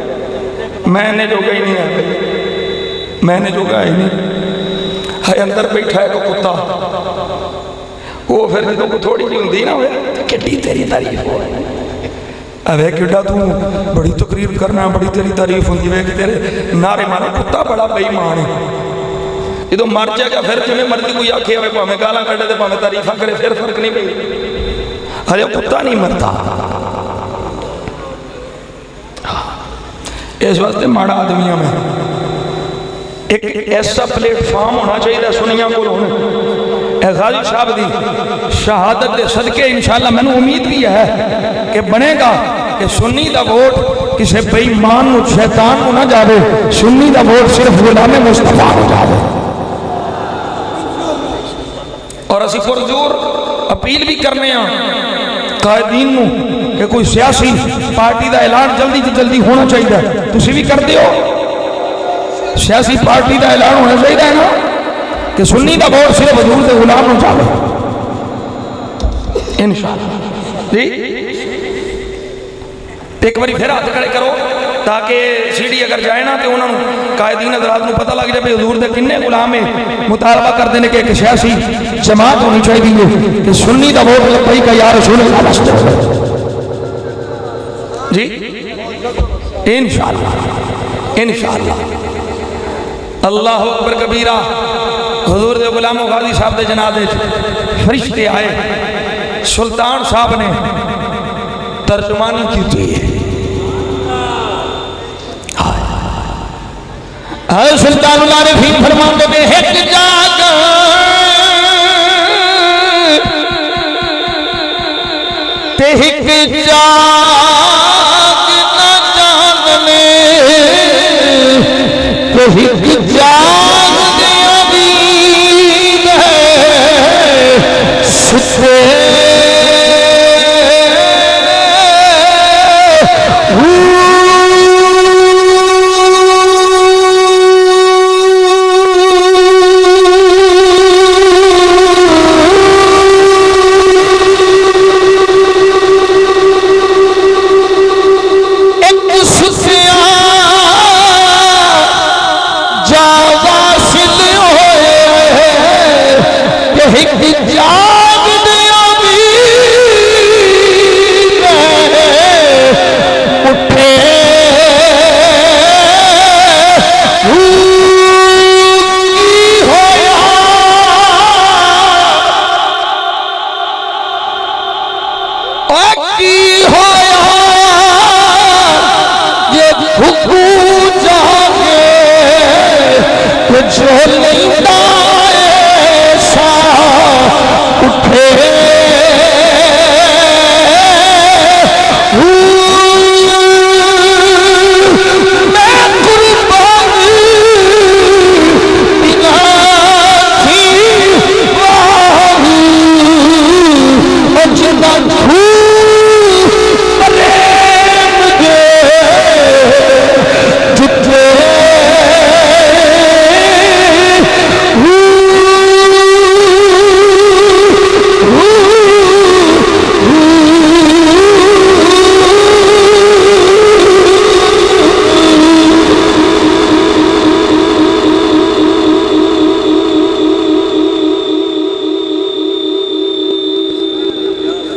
میں نے جو گئی نہیں ہے میں نے جو گیا ہی نہیں ہے اندر بیٹھا ہے کوئی کتا وہ پھر جدوں کو تھوڑی جی ہوندی نا کڈی تیری تعریف ہو اوے کڈا تو بڑی تقریر کرنا بڑی تیری تعریف ہوندی وے کہ تیرے نعرے مارا کتا بڑا بے ایمان ہے جدوں مر جائے گا پھر جویں مرضی کوئی آکھے ہوے بھاویں گالاں کڈے تے بھاویں تعریفاں کرے پھر فرق نہیں پئی ہجے کتا نہیں مرتا اس واسطے ماڑا آدمیاں میں ایک ایسا پلیٹ فارم ہونا چاہیے سنیاں کو ہونے غازی صاحب دی شہادت دے صدقے انشاءاللہ میں نے امید بھی ہے کہ بنے گا کہ سنی دا ووٹ کسے بے ایمان نو شیطان نو نہ جاوے سنی دا ووٹ صرف غلام مصطفیٰ ہو جاوے اور اسی پرزور اپیل بھی کرنے ہیں قائدین نو کہ کوئی سیاسی پارٹی دا اعلان جلدی ہونا چاہیے تسی بھی کر دیو سیاسی پارٹی دا اعلان ہونا چاہیے نا کہ سنی دا ووٹ صرف حضور دے غلام نو چاہے انشاءاللہ جی ایک باری پھر ہاتھ کھڑے کرو تاکہ سی ڈی اگر جائے نا تو انہوں نے قائدین حضرات کو پتہ لگ جائے حضور دے کنے غلام ہیں مطالبہ کر دینے کہ ایک سیاسی جماعت ہونی چاہیے کہ سنی دا ووٹ لبئی کا یا رسول اللہ واسطے جی انشاءاللہ اللہ اکبر کبیرہ حضور دے غلام و غازی صاحب دے جنازے فرشتے آئے سلطان صاحب نے ترجمانی کی تھی ہے سلطان العارفین فرماندے میں ہٹ جاگا تے ہٹ جاگ نہ جاگنے تے ہٹ جاگ دے عبید ہے ستے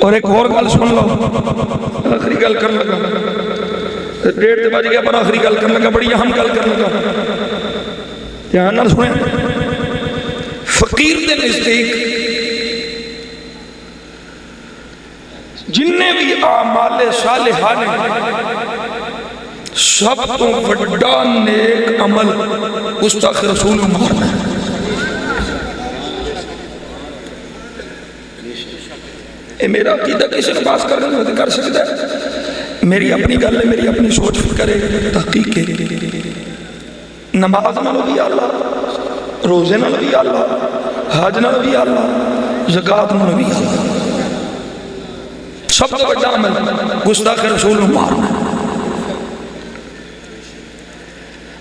اور ایک اور گل سن لو آخری گل کرنے لگا 1:30 بج گیا پر آخری گل کرنے لگا بڑی اہم گل کرنے لگا دھیان نال سنیں فقیر دے نزدیک جننے بھی اعمال صالحہ نے سب تو بڑا نیک عمل گستاخ رسول مارنا ہے اے میرا عقیدہ کسی نے باس کرنے میں کر سکتا ہے میری اپنی گل ہے میری اپنی سوچ فکر ہے تحقیق ہے نماز نہ بھی اللہ روزے نہ بھی اللہ حج نہ بھی اللہ زکات نہ بھی اللہ سب سے بڑا عمل گستاخ رسول مارنا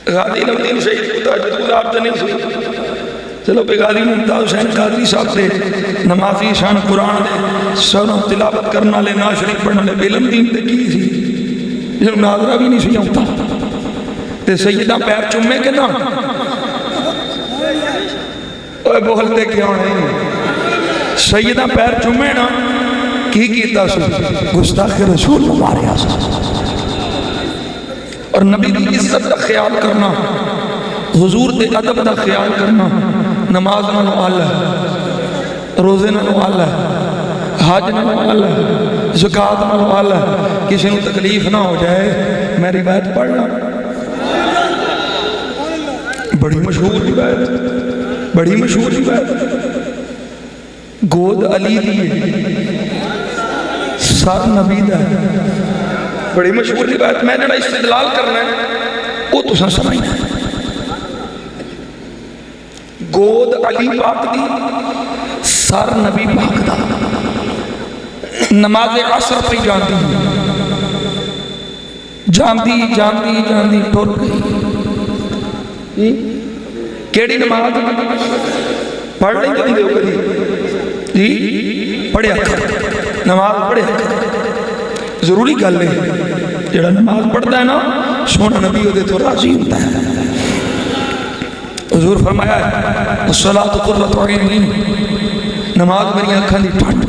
غازی نمدین شہید تاجد گزار تو نہیں سوئی چلو پہ غازی ممتاز حسین قادری صاحب دے نمازی شان قرآن دے سوروں تلاوت کرنا لے ناز شریف پڑھنا لے علم دین دے کی سی جنہوں ناظرہ بھی نہیں سی ہوتا تے سیدہ پیر چومے کے نا اوہ بولتے کیوں نہیں سیدہ پیر چومے نا کی کیتا سو گستاخ رسول ہمارے آسان اور نبی دی عزت کا خیال کرنا حضور دے ادب دا خیال کرنا نماز نہ آلہ روزے نہ آلہ حج نہ آلہ زکاة نہ آلہ کسی نے تکلیف نہ ہو جائے میں روایت پڑھنا بڑی مشہور روایت بڑی مشہور روایت گود علی دیئے سر نبی دا بڑی مشہور روایت میں نے استدلال کرنا ہے وہ تو سمجھنا ہے گود علی پاک دی سر نبی پاک دا نماز عصر پہ جاندی ٹر گئی کیڑی نماز پڑھ نہیں جاندے ہو کدی جی پڑھیا نماز پڑھیا ضروری گل ہے جڑا نماز پڑھتا ہے نا سونا نبی دے تو راضی ہوتا ہے حضور فرمایا ہے الصلاۃ قرۃ عینی نماز میری آنکھاں دی ٹھنڈ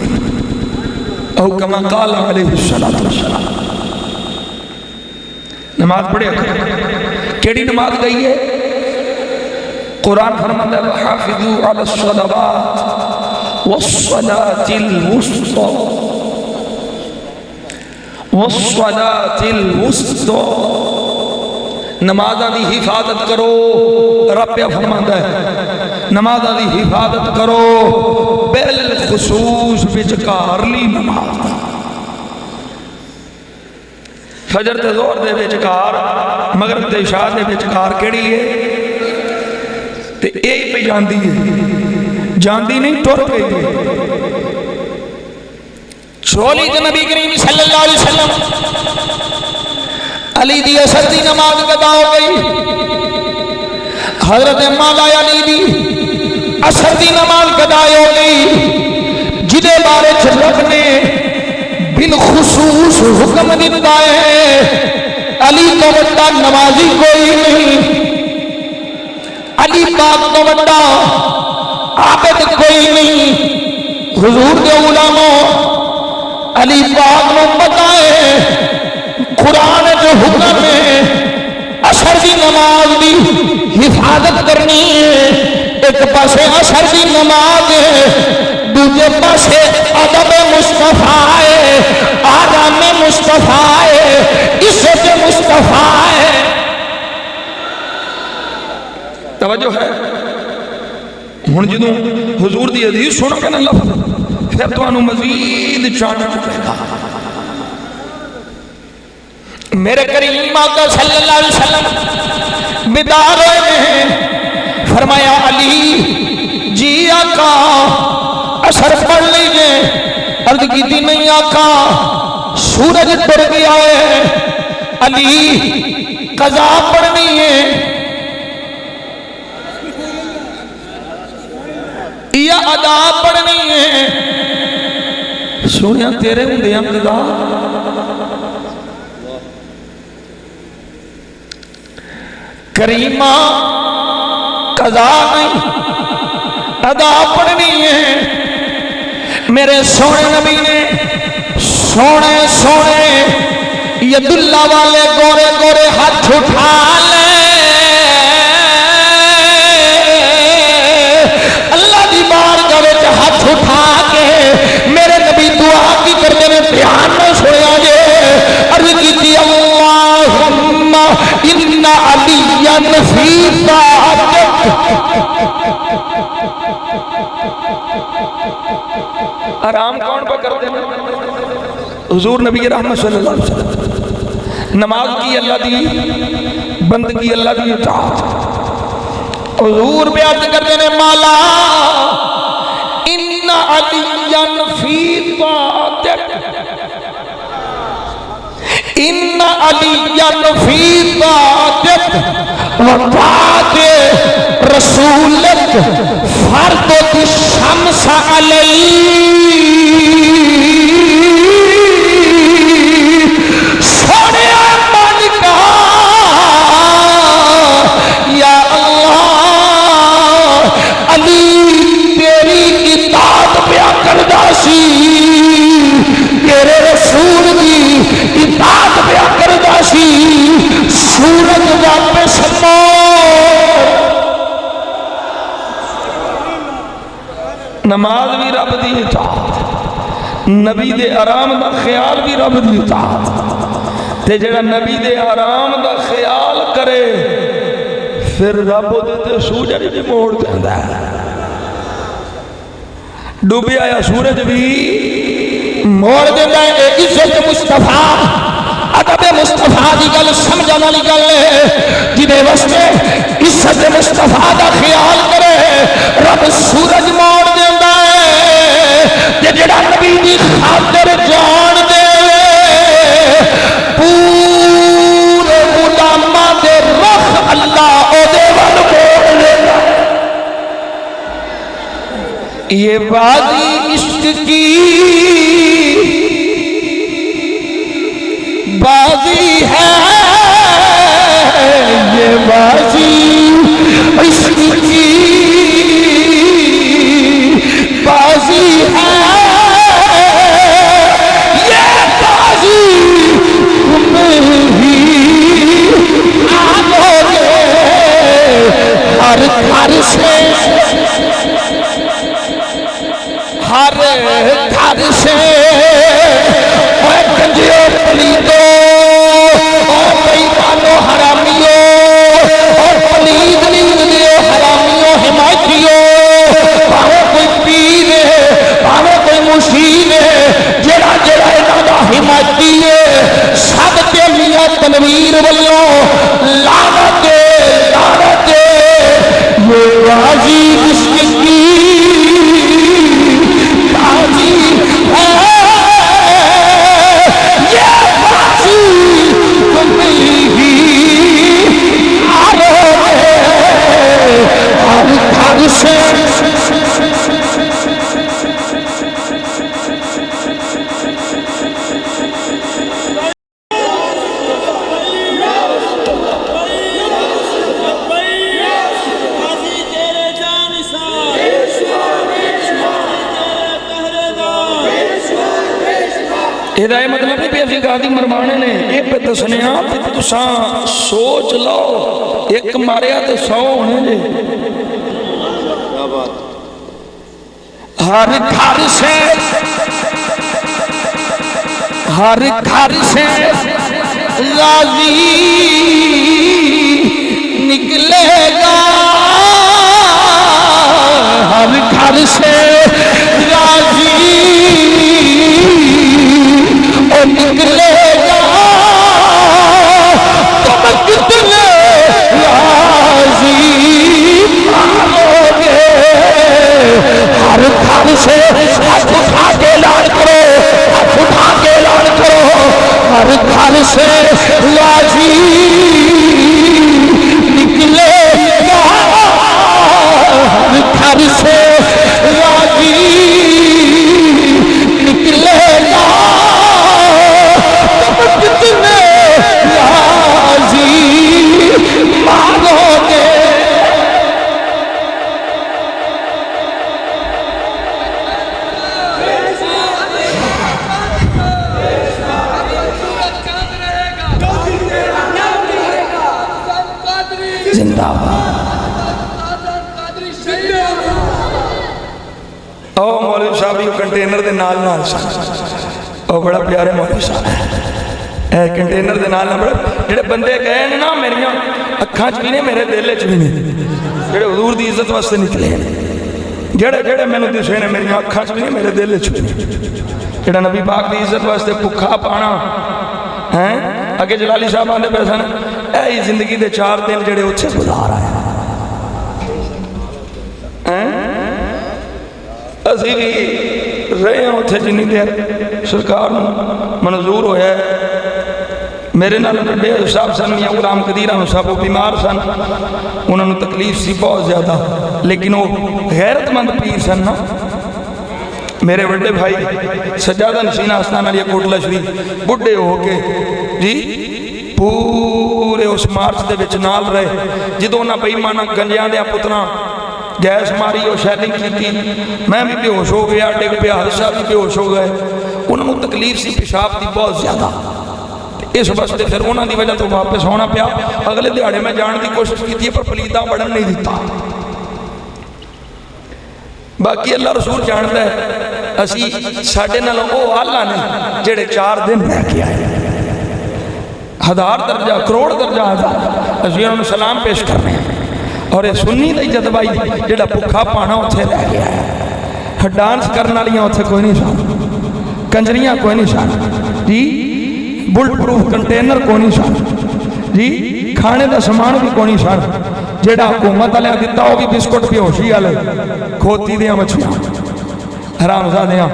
او کما قال علیہ الصلوۃ والسلام نماز پڑھے کیڑی نماز گئی ہے قرآن فرماتا ہے حافظوا علی الصلوات والصلاۃ الوسطی والصلاۃ الوسطی نمازاں دی حفاظت کرو رب پہ فرماتا ہے نمازاں دی حفاظت کرو بالخصوص وچکارلی نماز فجر تے ظہر دے وچکار مغرب تے عشاء دے وچکار کیڑی ہے تے اے پہ جاندی ہے جاندی نہیں ٹر گئی ہے چولی جو نبی کریم صلی اللہ علیہ وسلم علی دی اثر دی نماز قضا ہو گئی حضرت مولا علی دی اثر دی نماز قضا ہو گئی جدے بارے رب نے بالخصوص حکم دیتا ہے علی تو بڑا نمازی کوئی نہیں علی پاک تو بڑا عابد کوئی نہیں حضور کے علماء علی پاک نے بتائے قرآن جو حکم ہے عصر دی نماز دی حفاظت کرنی ہے ایک پاسے عصر دی نماز ہے دوسرے پاسے ادب مصطفیٰ ہے آدم مصطفیٰ ہے عزت مصطفیٰ ہے توجہ ہے ہن جدوں حضور دی حدیث سنو کہ نہ لفظ پھر تو انہوں مزید چاہنا چکے گا میرے کریم آقا صلی اللہ علیہ وسلم بیدار ہوئے ہیں فرمایا علی جی آقا اثر پڑھ لیجئے عرض کی تھی نہیں آقا سورج ٹر گیا ہے علی قضا پڑھنی ہے یا ادا پڑھنی ہے سنیا تیرے ہندیاں قضا کریمہ قضا نہیں ادا پڑھنی ہے میرے سونے نبی نے سونے سونے ید اللہ والے گورے گورے ہاتھ اٹھا لے اللہ دی بارگاہ وچ ہاتھ اٹھا کے میرے نبی دعا کی کرتے نے دھیان نہ سنیا جے عرض کیتی اللہم ان علیاً فی طاعتک آرام کون پہ کرتے ہیں حضور نبی رحمت صلی اللہ علیہ وسلم نماز کی اللہ دی بندگی اللہ دی اطاعت حضور بیعت کرتے ہیں مولا ان علیاً فی طاعتک ان علیاً فی طاعتک و طاعت رسولک فرض الشمس علی سونے مالکا نماز بھی رب دی اطاعت، نبی دے آرام دا خیال بھی رب دی اطاعت، تے جڑا نبی دے آرام دا خیال کرے پھر رب دے تے سورج بھی موڑ دیندا ہے، ڈوبیا یا سورج بھی موڑ دیندا ہے۔ اے عزت مصطفیٰ ادب مصطفیٰ دی گل سمجھن والی گل ہے، جدے واسطے عزت مصطفیٰ دا خیال کرے رب سورج موڑ دیندا ہے، تے جڑا نبی دی خاطر جان دے پورے غلاماں دے رخ اللہ او دے ول موڑ دیندا ہے۔ یہ بازی عشق کی بازی ہے، یہ بازی عشق کی بازی ہے، یہ بازی تم ہی آگو گے ہر گھر سے، ہر گھر سے کنجیو پلیدو اور بیمانو حرامیو اور پلید نیند دیو حرامیو حمایتیو، پاوے کوئی پیر ہے پاوے کوئی مشیر ہے، جڑا جڑا انہاں دا حمایتی ہے سب تے میاں تنویر والوں لعنت لعنت، یہ بازی عشق کی بازی ہے، یہ بازی تم ہی آرو گے ہر گھر سے۔ یہ مطلب نہیں بھی ابھی گادی مرمانے نے یہ پہ دسنیا کہ تساں سوچ لو ایک ماریا تے 100 ہونے جے۔ ہر گھر سے ہر گھر سے غازی نکلے گا، ہر گھر سے غازی نکلے گا، تم کتنے غازی آؤ گے، ہر گھر سے ہاتھ اٹھا کے اعلان کرو، ہاتھ اٹھا کے اعلان کرو، ہر گھر سے غازی نکلے گا، ہر گھر سے غازی نکلے گا، کتنے غازی مانو گے۔ زندہ او مولوی صاحب یہ کنٹینر دے نال نال سن، او بڑا پیارے مولوی صاحب ہے، کنٹینر دے نال نال بڑا جڑے بندے گئے نا میریاں اکھاں چ بھی نے میرے دل چ بھی نے، جڑے حضور دی عزت واسطے نکلے جڑے جڑے مینوں دسے نے میریاں اکھاں چ بھی نے میرے دل چ بھی نے، جڑا نبی پاک دی عزت واسطے بھکھا پانا ہیں اگے جلالی صاحب آندے پے سن اے زندگی دے 4 دن جڑے اوتھے گزار آئے ہیں، اسی بھی رہے ہیں اتھے جنی دیر سرکار منظور ہویا ہے۔ میرے نال بڑے صاحب سن میاں غلام قدیر احمد صاحب وہ بیمار سن، انہوں نے تکلیف سی بہت زیادہ، لیکن وہ غیرت مند پیر سن نا۔ میرے بڑے بھائی سجادہ نشین آستان علی کوٹلہ شریف بڑھے ہو کے جی پورے اس مارچ دے وچ نال رہے، جدوں نہ بے ایمانہ گنجیاں دے پتراں گیس ماری اور شیلنگ کی، میں بھی بے ہوش ہو گیا، ڈگ پیا، حرشہ بھی بے ہوش ہو گئے، انہوں نے تکلیف سی پیشاب دی بہت زیادہ، اس واسطے پھر انہوں دی وجہ تو واپس ہونا پیا۔ اگلے دیہاڑے میں جان دی کوشش کی تھی پر پلیدہ بڑھن نہیں دیتا، باقی اللہ رسول جانتا ہے اسی ساڑھے نال او آلہ نے جڑے 4 دن رہ کے آئے 1000 درجہ کروڑ درجہ ہزار اسی انہوں نے سلام پیش کرنے ہیں اور یہ سنی دی جذبائی جڑا بھکھا پانا اتھے رہ گیا ہے ڈانس کرنا لیاں اتھے کوئی نہیں شان کنجریاں کوئی نہیں شان جی بلٹ پروف کنٹینر کوئی نہیں شان جی کھانے دا سامان بھی کوئی نہیں شان جیڑا حکومت والے دیتا ہو بھی بسکٹ بیہوشی والے کھوتی دیاں مچھیاں حرام زادیاں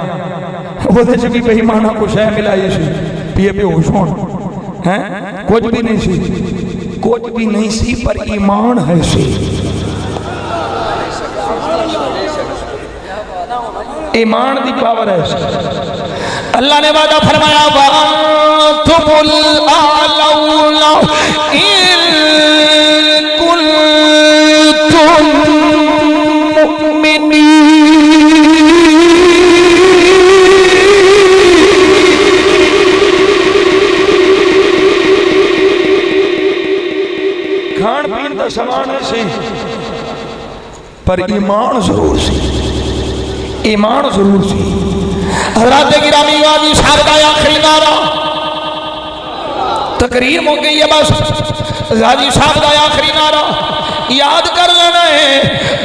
وہ دے بھی بے ایمانہ کچھ ہے ملائی سی بھی یہ بیہوش ہون ہیں کچھ بھی نہیں سی کچھ بھی نہیں سی پر ایمان ہے سی ایمان دی پاور ہے سی اللہ نے وعدہ فرمایا وَأَنْتُمُ الْأَعْلَوْنَ إِن كُنتُم مُؤْمِنِينَ کھان پین دا سامان ہے سی پر ایمان ضرور سی ایمان ضرور سی حضرات گرامی واجی صاحب کا آخری نعرہ تقریر ہو گئی ہے بس غازی صاحب کا آخری نعرہ یاد کر لینا ہے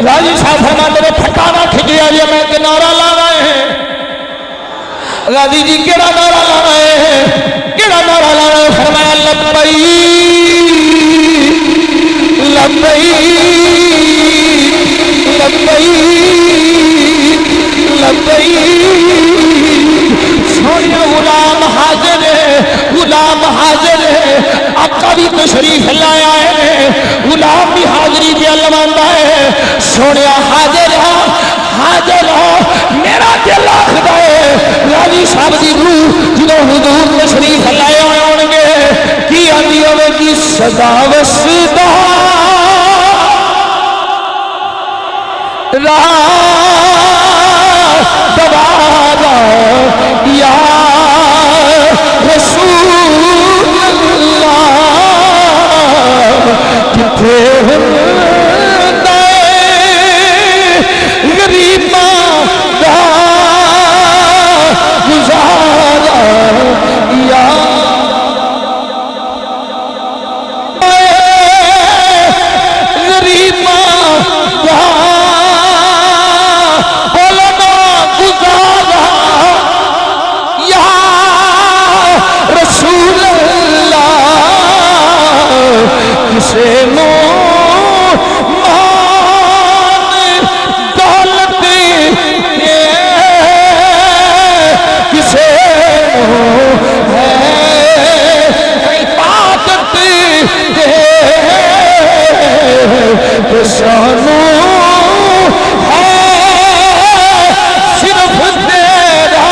غازی صاحب فرماتے نے ٹھکانا کھجیا یہ میں کہ نعرہ لا رہے ہیں غازی جی کیڑا نعرہ لا رہے ہیں کیڑا نعرہ لا رہے ہیں فرمایا لبیک سونیا غلام حاضر ہے غلام حاضر ہے آقا بھی تشریف لایا ہے غلام بھی حاضری بھی علماندہ ہے سونیا حاضر میرا دل آخدہ ہے غازی صاحب دی روح جنہوں حضور تشریف لائے ہوں گے کی آدھی ہوئے کی صدا وسدہ دوارا یا رسول اللہ کتھے غریباں دا گزارا یا غریباں دا کسے نو مان دولت کسے نو ہے عبادت کسانو ہے صرف تیرا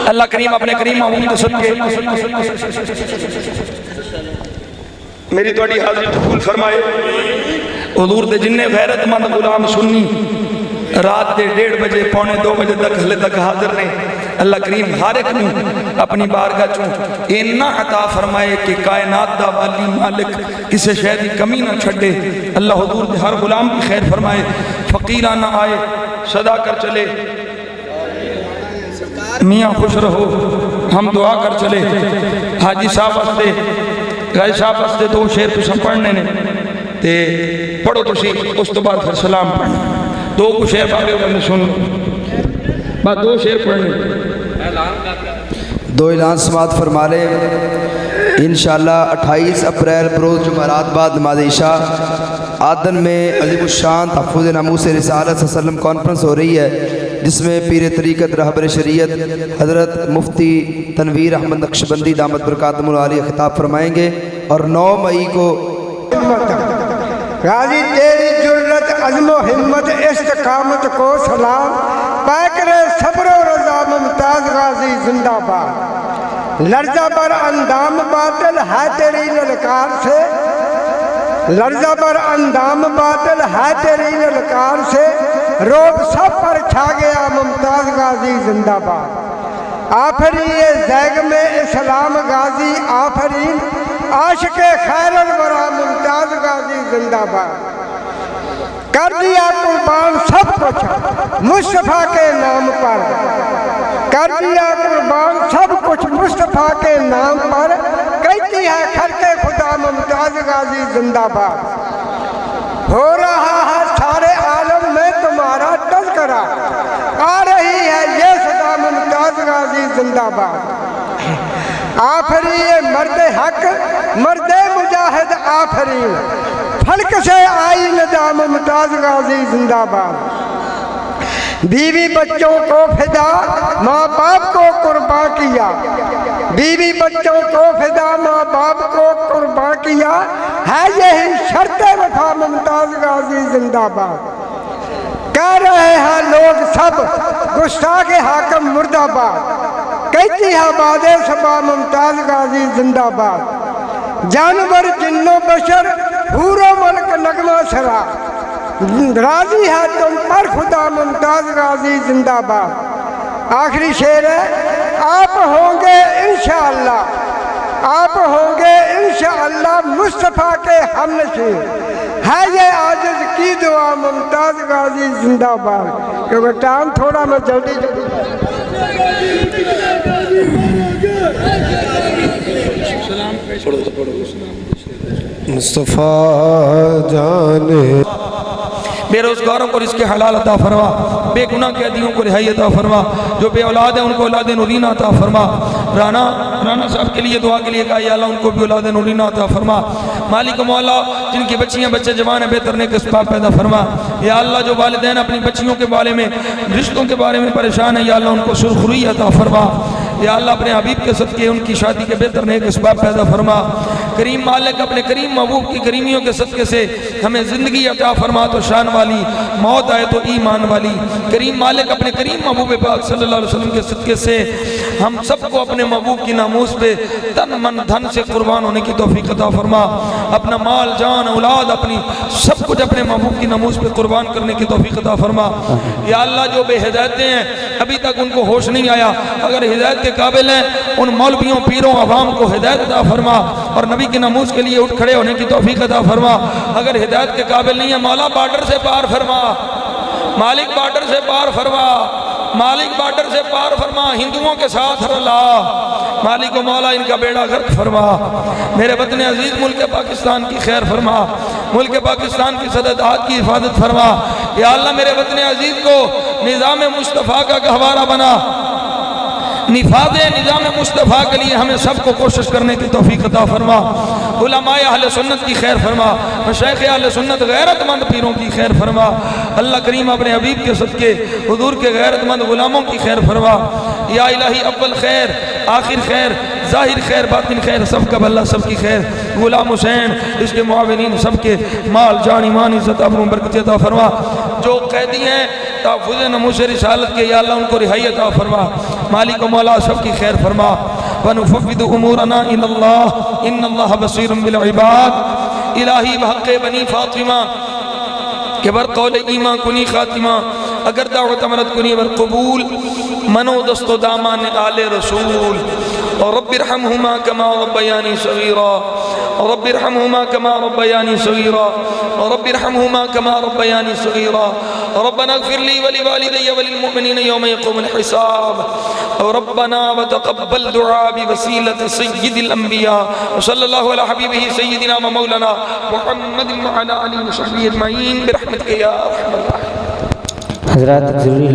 اللہ کریم اپنے کریم معمول صدقے میری توڑی حاضری قبول فرمائے حضور دے جننے غیرت مند غلام سنی رات دے 1:30 بجے پونے 2 بجے تک ہلے تک حاضر نے اللہ کریم ہر ایک نے اپنی بارگاہ چوں اتنا عطا فرمائے کہ کائنات دا والی مالک کسی شے دی کمی نہ چھڈے اللہ حضور دے ہر غلام کی خیر فرمائے فقیرانہ آئے صدا کر چلے میاں خوش رہو ہم دعا کر چلے حاجی صاحب واسطے غازی صاحب واسطے 2 شعر تساں پڑھنے نے تے پڑھو تسی اس تو بعد پھر سلام پڑھنا 2 کو شعر باقی انہوں نے سن بعد 2 شعر پڑھنے 2 اعلان سماعت فرما لے انشاءاللہ 28 اپریل بروز جمعرات بعد نماز عشاء آدن میں عظیم الشان تحفظ ناموس رسالت صلی اللہ علیہ وسلم کانفرنس ہو رہی ہے جس میں پیر طریقت رہبر شریعت حضرت مفتی تنویر احمد نقشبندی دامت برکاتہم العالیہ خطاب فرمائیں گے اور 9 مئی کو غازی تیری جرت عزم و ہمت استقامت کو سلام پیکر صبر و رضا ممتاز غازی زندہ باد لرزہ بر اندام باطل ہے تیری للکار سے لرزہ بر اندام باطل ہے تیری للکار سے روب سب پر چھا گیا ممتاز غازی زندہ باد آفری زیگ میں اسلام غازی آفرین عاشق خیر الورا ممتاز غازی زندہ باد کر دیا قربان سب کچھ مصطفیٰ کے نام پر کر دیا قربان سب کچھ مصطفیٰ کے نام پر کہتی ہے خلق خدا ممتاز غازی زندہ باد ہو رہا ہے سارے عالم میں تمہارا تذکرہ آ رہی ہے یہ صدا ممتاز غازی زندہ باد آفری مرد حق مرد مجاہد آفرین فلک سے آئی ندا ممتاز غازی زندہ باد بیوی بچوں کو فدا ماں باپ کو قربان کیا بیوی بچوں کو فدا ماں باپ کو قربان کیا ہے یہی شرط وفا ممتاز غازی زندہ باد کہہ رہے ہیں لوگ سب گستاخ حاکم مرد آباد کہتی ہے باد صبا ممتاز غازی زندہ باد جانور جن و بشر حور و ملک نغمہ سرا راضی ہے تم پر خدا ممتاز غازی زندہ باد آخری شعر ہے آپ ہوں گے انشاءاللہ آپ ہوں گے انشاءاللہ مصطفیٰ کے ہمنشین ہے یہ عاجز کی دعا ممتاز غازی زندہ باد کیونکہ ٹائم تھوڑا میں جلدی مصطفیٰ جانے بے روزگاروں کو رزق حلال عطا فرما بے گناہ قیدیوں کو رہائی عطا فرما جو بے اولاد ہیں ان کو اولاد نورینہ عطا فرما رانا صاحب کے لیے دعا کے لیے کہا یا اللہ ان کو بھی اولاد نورینہ عطا فرما مالک و مولا جن کی بچیاں بچے جوان ہیں بہتر نیک اسباب پیدا فرما یا اللہ جو والدین اپنی بچیوں کے بارے میں رشتوں کے بارے میں پریشان ہیں یا اللہ ان کو سرخروئی عطا فرما یا اللہ اپنے حبیب کے صدقے ان کی شادی کے بہتر نیک اسباب پیدا فرما کریم مالک اپنے کریم محبوب کی کریمیوں کے صدقے سے ہمیں زندگی عطا فرما تو شان والی موت آئے تو ایمان والی کریم مالک اپنے کریم محبوب پاک صلی اللہ علیہ وسلم کے صدقے سے ہم سب کو اپنے محبوب کی ناموس پہ تن من دھن سے قربان ہونے کی توفیق عطا فرما اپنا مال جان اولاد اپنی سب کچھ اپنے محبوب کی ناموس پہ قربان کرنے کی توفیق عطا فرما یا اللہ جو بے ہدایتیں ہیں ابھی تک ان کو ہوش نہیں آیا اگر ہدایت کے قابل ہیں ان مولویوں پیروں عوام کو ہدایت عطا فرما اور نبی کی ناموس کے لیے اٹھ کھڑے ہونے کی توفیق عطا فرما اگر ہدایت کے قابل نہیں ہے مولا بارڈر سے پار فرما مالک بارڈر سے پار فرما مالک بارڈر سے پار فرما ہندوؤں کے ساتھ رلا مالک و مولا ان کا بیڑا غرق فرما میرے وطن عزیز ملک پاکستان کی خیر فرما ملک پاکستان کی سدادات کی حفاظت فرما یا اللہ میرے وطن عزیز کو نظام مصطفیٰ کا گہوارہ بنا نفاذ نظام مصطفیٰ کے لیے ہمیں سب کو کوشش کرنے کی توفیق عطا فرما علماء اہل سنت کی خیر فرما مشایخ اہل سنت غیرت مند پیروں کی خیر فرما اللہ کریم اپنے حبیب کے صدقے حضور کے غیرت مند غلاموں کی خیر فرما یا الہی اول خیر آخر خیر ظاہر خیر باطن خیر سب کا بھلا سب کی خیر غلام حسین اس کے معاونین سب کے مال جان ایمان عزت ابرو برکت عطا فرما جو قیدی ہیں تحفظ ناموس رسالت کے یا اللہ ان کو رہائی عطا فرما مالک و مولا سب کی خیر فرما ونفوض امورنا الى اللہ ان اللہ بصیر بالعباد الہی بحق بنی فاطمہ کہ بر قول ایمان کنی خاتمہ اگر دعوت امرت کنی بر قبول منو دست و دامان آل رسول رب ارحمهما كما ربياني صغيرا رب ارحمهما كما ربياني صغيرا رب ارحمهما كما ربياني صغيرا ربنا اغفر لي ولوالدي وللمؤمنين يوم يقوم الحساب ربنا وتقبل دعاء بوسيلة سيد الأنبياء وصلى الله على حبيبه سيدنا ومولانا محمد وعلى آله وصحبه أجمعين برحمتك يا أرحم الراحمين. حضرات ضروری